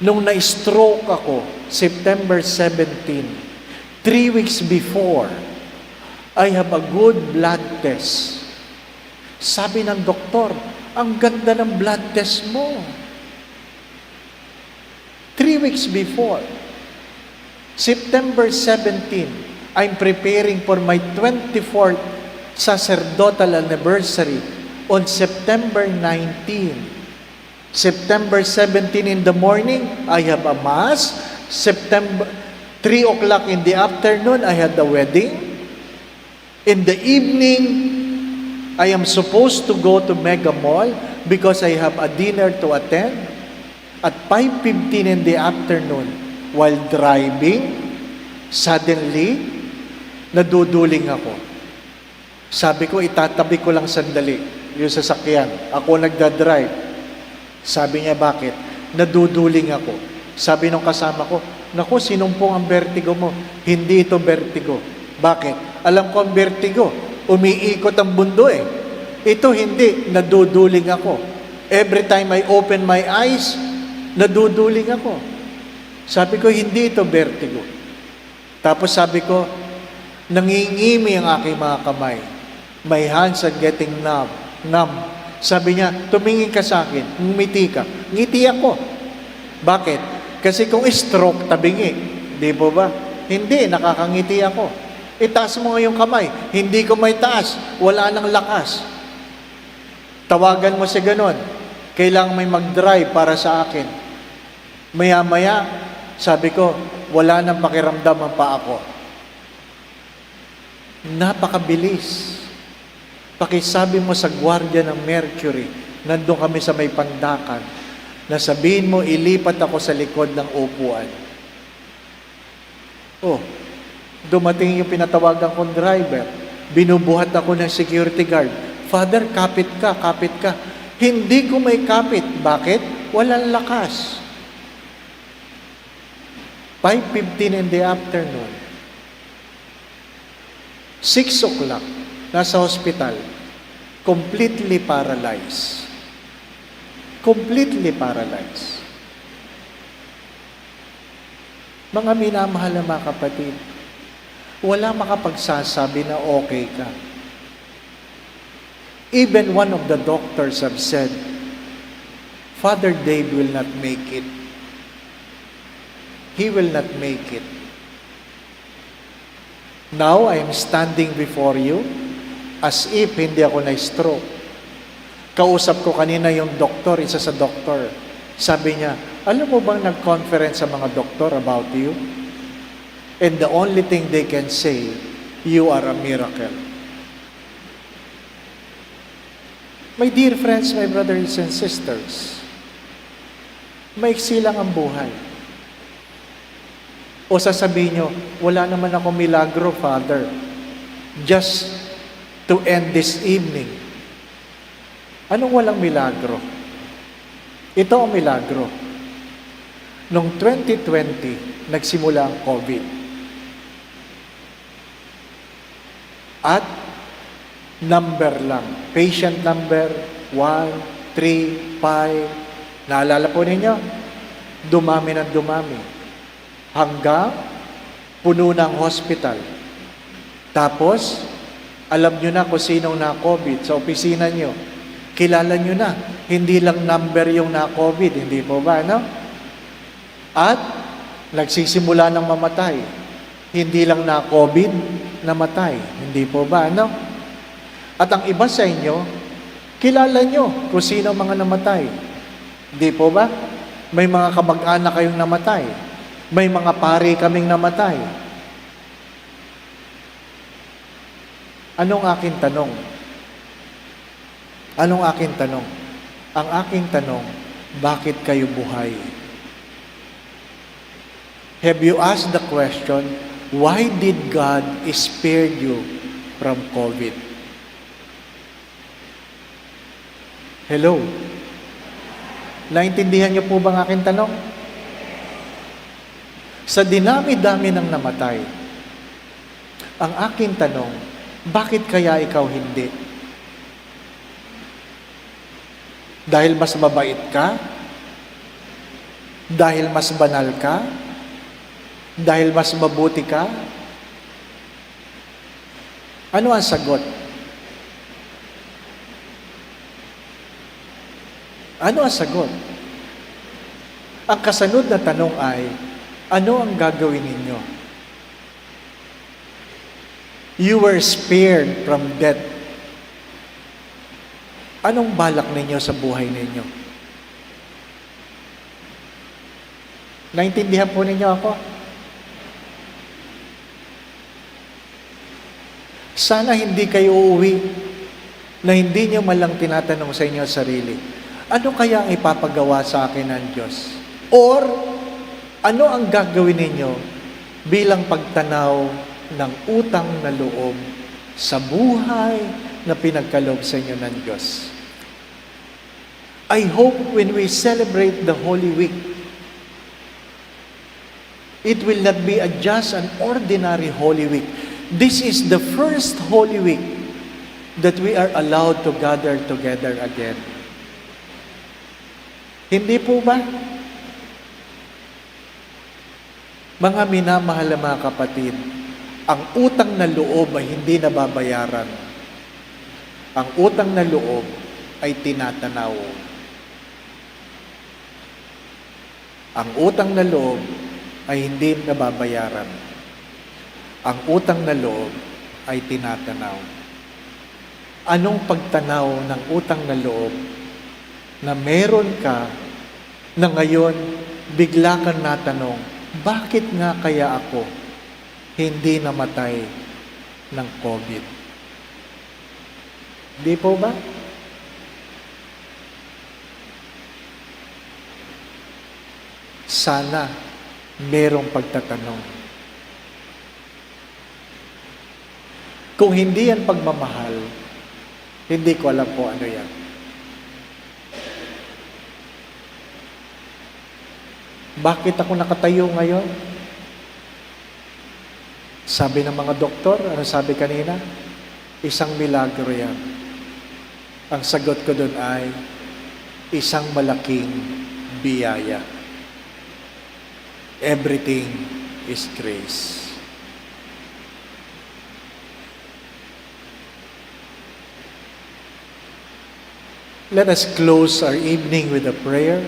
Nung na-stroke ako, September 17, 3 weeks before, I have a good blood test. Sabi ng doktor, ang ganda ng blood test mo. 3 weeks before, September 17, I'm preparing for my 24th sacerdotal anniversary on September 19. September 17 in the morning, I have a mass. September 3 o'clock in the afternoon, I had the wedding. In the evening, I am supposed to go to Mega Mall because I have a dinner to attend. At 5:15 in the afternoon, while driving, suddenly, naduduling ako. Sabi ko, itatabi ko lang sandali yung sasakyan. Ako nagdadrive. Sabi niya, bakit? Naduduling ako. Sabi nung kasama ko, naku, sinumpong ang vertigo mo. Hindi ito vertigo. Bakit? Alam ko ang vertigo. Umiikot ang mundo eh. Ito hindi. Naduduling ako. Every time I open my eyes, naduduling ako. Sabi ko, hindi ito vertigo. Tapos sabi ko, nangingimi ang aking mga kamay. My hands are getting numb. Sabi niya, tumingin ka sa akin, ngumiti ka. Ngiti ako. Bakit? Kasi kung stroke, tabingi. Di po ba? Hindi, nakakangiti ako. Itaas mo ngayong kamay. Hindi ko may taas. Wala nang lakas. Tawagan mo si ganon. Kailangan may mag-drive para sa akin. Maya-maya, sabi ko, wala nang pakiramdam ang paa ko. Napakabilis. Pakisabi mo sa gwardiya ng Mercury, nandun kami sa may pandakan, na sabihin mo, ilipat ako sa likod ng upuan. Oh, dumating yung pinatawagan kong driver. Binubuhat ako ng security guard. Father, kapit ka, kapit ka. Hindi ko may kapit. Bakit? Walang lakas. 5:15 in the afternoon. 6 o'clock. Nasa hospital, completely paralyzed. Completely paralyzed. Mga minamahal na mga kapatid, wala makapagsasabi na okay ka. Even one of the doctors have said, Father Dave will not make it. He will not make it. Now, I am standing before you as if hindi ako na-stroke. Kausap ko kanina yung doktor, isa sa doktor. Sabi niya, alam mo bang nag-conference sa mga doktor about you? And the only thing they can say, you are a miracle. My dear friends, my brothers and sisters, maiksi lang ang buhay. O sasabihin nyo, wala naman ako milagro, Father. Just to end this evening. Anong walang milagro? Ito ang milagro. Noong 2020, nagsimula ang COVID. At number lang. Patient number 1, 3, 5. Naalala po ninyo? Dumami ng dumami. Hanggang puno ng hospital. Tapos, alam nyo na kung sinong na-COVID sa opisina nyo. Kilala nyo na. Hindi lang number yung na-COVID. Hindi po ba, no? At, nagsisimula ng mamatay. Hindi lang na-COVID, namatay. Hindi po ba, no? At ang iba sa inyo, kilala nyo kung sino mga namatay. Hindi po ba? May mga kamag-anak kayong namatay. May mga pari kaming namatay. Anong aking tanong? Anong aking tanong? Ang aking tanong, bakit kayo buhay? Have you asked the question, why did God spare you from COVID? Hello? Naintindihan niyo po ba ang aking tanong? Sa dinami-dami ng namatay, ang aking tanong, bakit kaya ikaw hindi? Dahil mas mabait ka? Dahil mas banal ka? Dahil mas mabuti ka? Ano ang sagot? Ano ang sagot? Ang kasunod na tanong ay, ano ang gagawin ninyo? You were spared from death. Anong balak ninyo sa buhay ninyo? Naintindihan po ninyo ako? Sana hindi kayo uuwi na hindi nyo malang tinatanong sa inyo sarili, ano kaya ang ipapagawa sa akin ng Diyos? Or, ano ang gagawin ninyo bilang pagtanaw ng utang na loob sa buhay na pinagkaloob sa inyo ng Diyos? I hope when we celebrate the Holy Week, it will not be just an ordinary Holy Week. This is the first Holy Week that we are allowed to gather together again. Hindi po ba? Mga minamahal na mga kapatid, ang utang na loob ay hindi nababayaran. Ang utang na loob ay tinatanaw. Ang utang na loob ay hindi nababayaran. Ang utang na loob ay tinatanaw. Anong pagtanaw ng utang na loob na meron ka na ngayon bigla kang natanong, bakit nga kaya ako hindi namatay ng COVID? Di po ba? Sana merong pagtatanong. Kung hindi yan pagmamahal, hindi ko alam po ano yan. Bakit ako nakatayo ngayon? Sabi ng mga doktor, ano sabi kanina? Isang milagro yan. Ang sagot ko doon ay, isang malaking biyaya. Everything is grace. Let us close our evening with a prayer.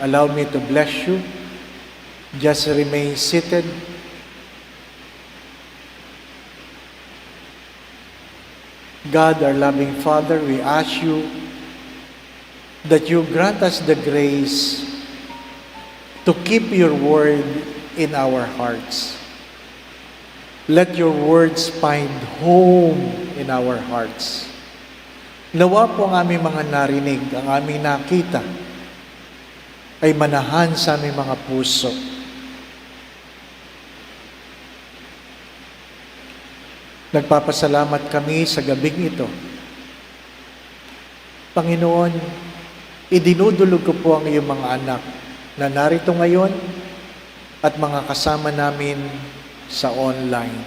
Allow me to bless you. Just remain seated. God, our loving Father, we ask you that you grant us the grace to keep your word in our hearts. Let your words find home in our hearts. Nawa po ang aming mga narinig, ang aming nakita, ay manahan sa aming mga puso. Nagpapasalamat kami sa gabing ito. Panginoon, idinudulog ko po ang iyong mga anak na narito ngayon at mga kasama namin sa online.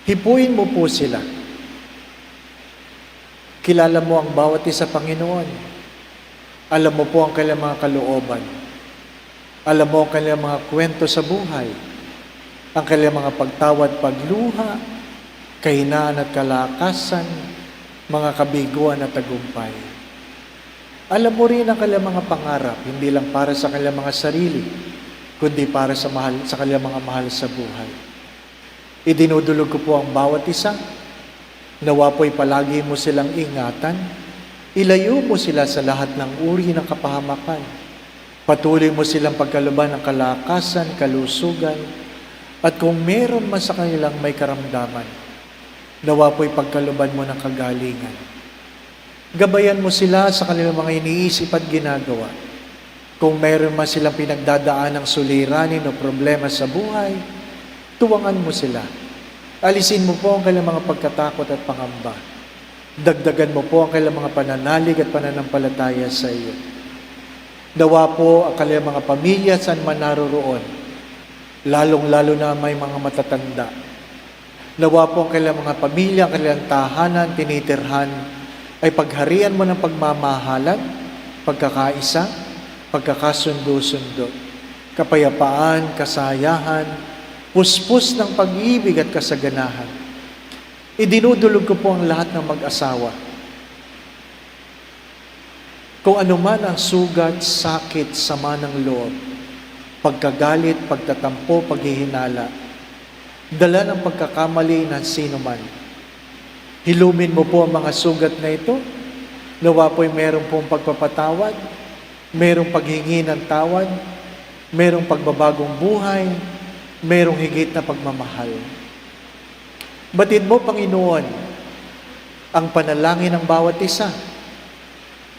Hipuin mo po sila. Kilala mo ang bawat isa, Panginoon. Alam mo po ang kanilang mga kalooban. Alam mo ang kanilang mga kwento sa buhay. Ang kanilang mga pagtawad, pagluha, kahinaan at kalakasan, mga kabiguan at tagumpay. Alam mo rin ang kanilang mga pangarap, hindi lang para sa kanilang mga sarili, kundi para sa kanilang mga mahal sa buhay. Idinudulog ko po ang bawat isa. Nawa po'y palagi mo silang ingatan. Ilayo mo sila sa lahat ng uri ng kapahamakan. Patuloy mo silang pagkaluban ng kalakasan, kalusugan, at kung meron man sa kanilang may karamdaman, nawa po'y pagkaluban mo ng kagalingan. Gabayan mo sila sa kanilang mga iniisip at ginagawa. Kung meron man silang pinagdadaan ng suliranin o problema sa buhay, tuwangan mo sila. Alisin mo po ang kanilang mga pagkatakot at pangamba. Dagdagan mo po ang kanilang mga pananalig at pananampalataya sa iyo. Nawa po ang kanilang mga pamilya saan man naroroon, lalong-lalo na may mga matatanda. Nawa po ang kanilang mga pamilya, ang kanilang tahanan, tinitirhan, ay pagharian mo ng pagmamahalan, pagkakaisa, pagkakasundo-sundo, kapayapaan, kasayahan, puspos ng pag-ibig at kasaganahan. Idinudulog ko po ang lahat ng mag-asawa. Kung anuman ang sugat, sakit, sama ng loob, pagkagalit, pagtatampo, paghihinala, dala ng pagkakamali ng sino man, hilumin mo po ang mga sugat na ito. Nawa po'y meron pong pagpapatawad, merong paghingi ng tawad, merong pagbabagong buhay, merong higit na pagmamahal. Batid mo, Panginoon, ang panalangin ng bawat isa,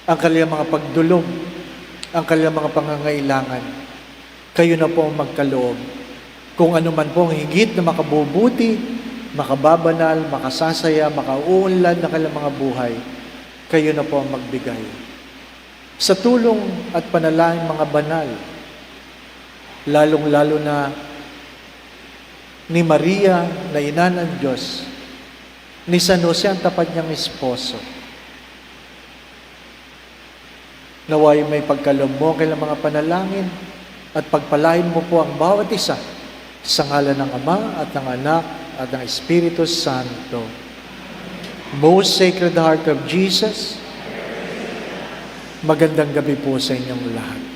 ang kanilang mga pagdulog, ang kanilang mga pangangailangan. Kayo na po ang magkaloob. Kung ano man po ang higit na makabubuti, makababanal, makasasaya, makauunlad na kanilang mga buhay, kayo na po ang magbigay. Sa tulong at panalangin mga banal, lalong-lalo na ni Maria na ina ng Diyos, ni San Jose ang tapat niyang esposo. Naway may pagkaloob mo kailang mga panalangin at pagpalain mo po ang bawat isa sa ngalan ng Ama at ng Anak at ng Espiritu Santo. Most Sacred Heart of Jesus, magandang gabi po sa inyong lahat.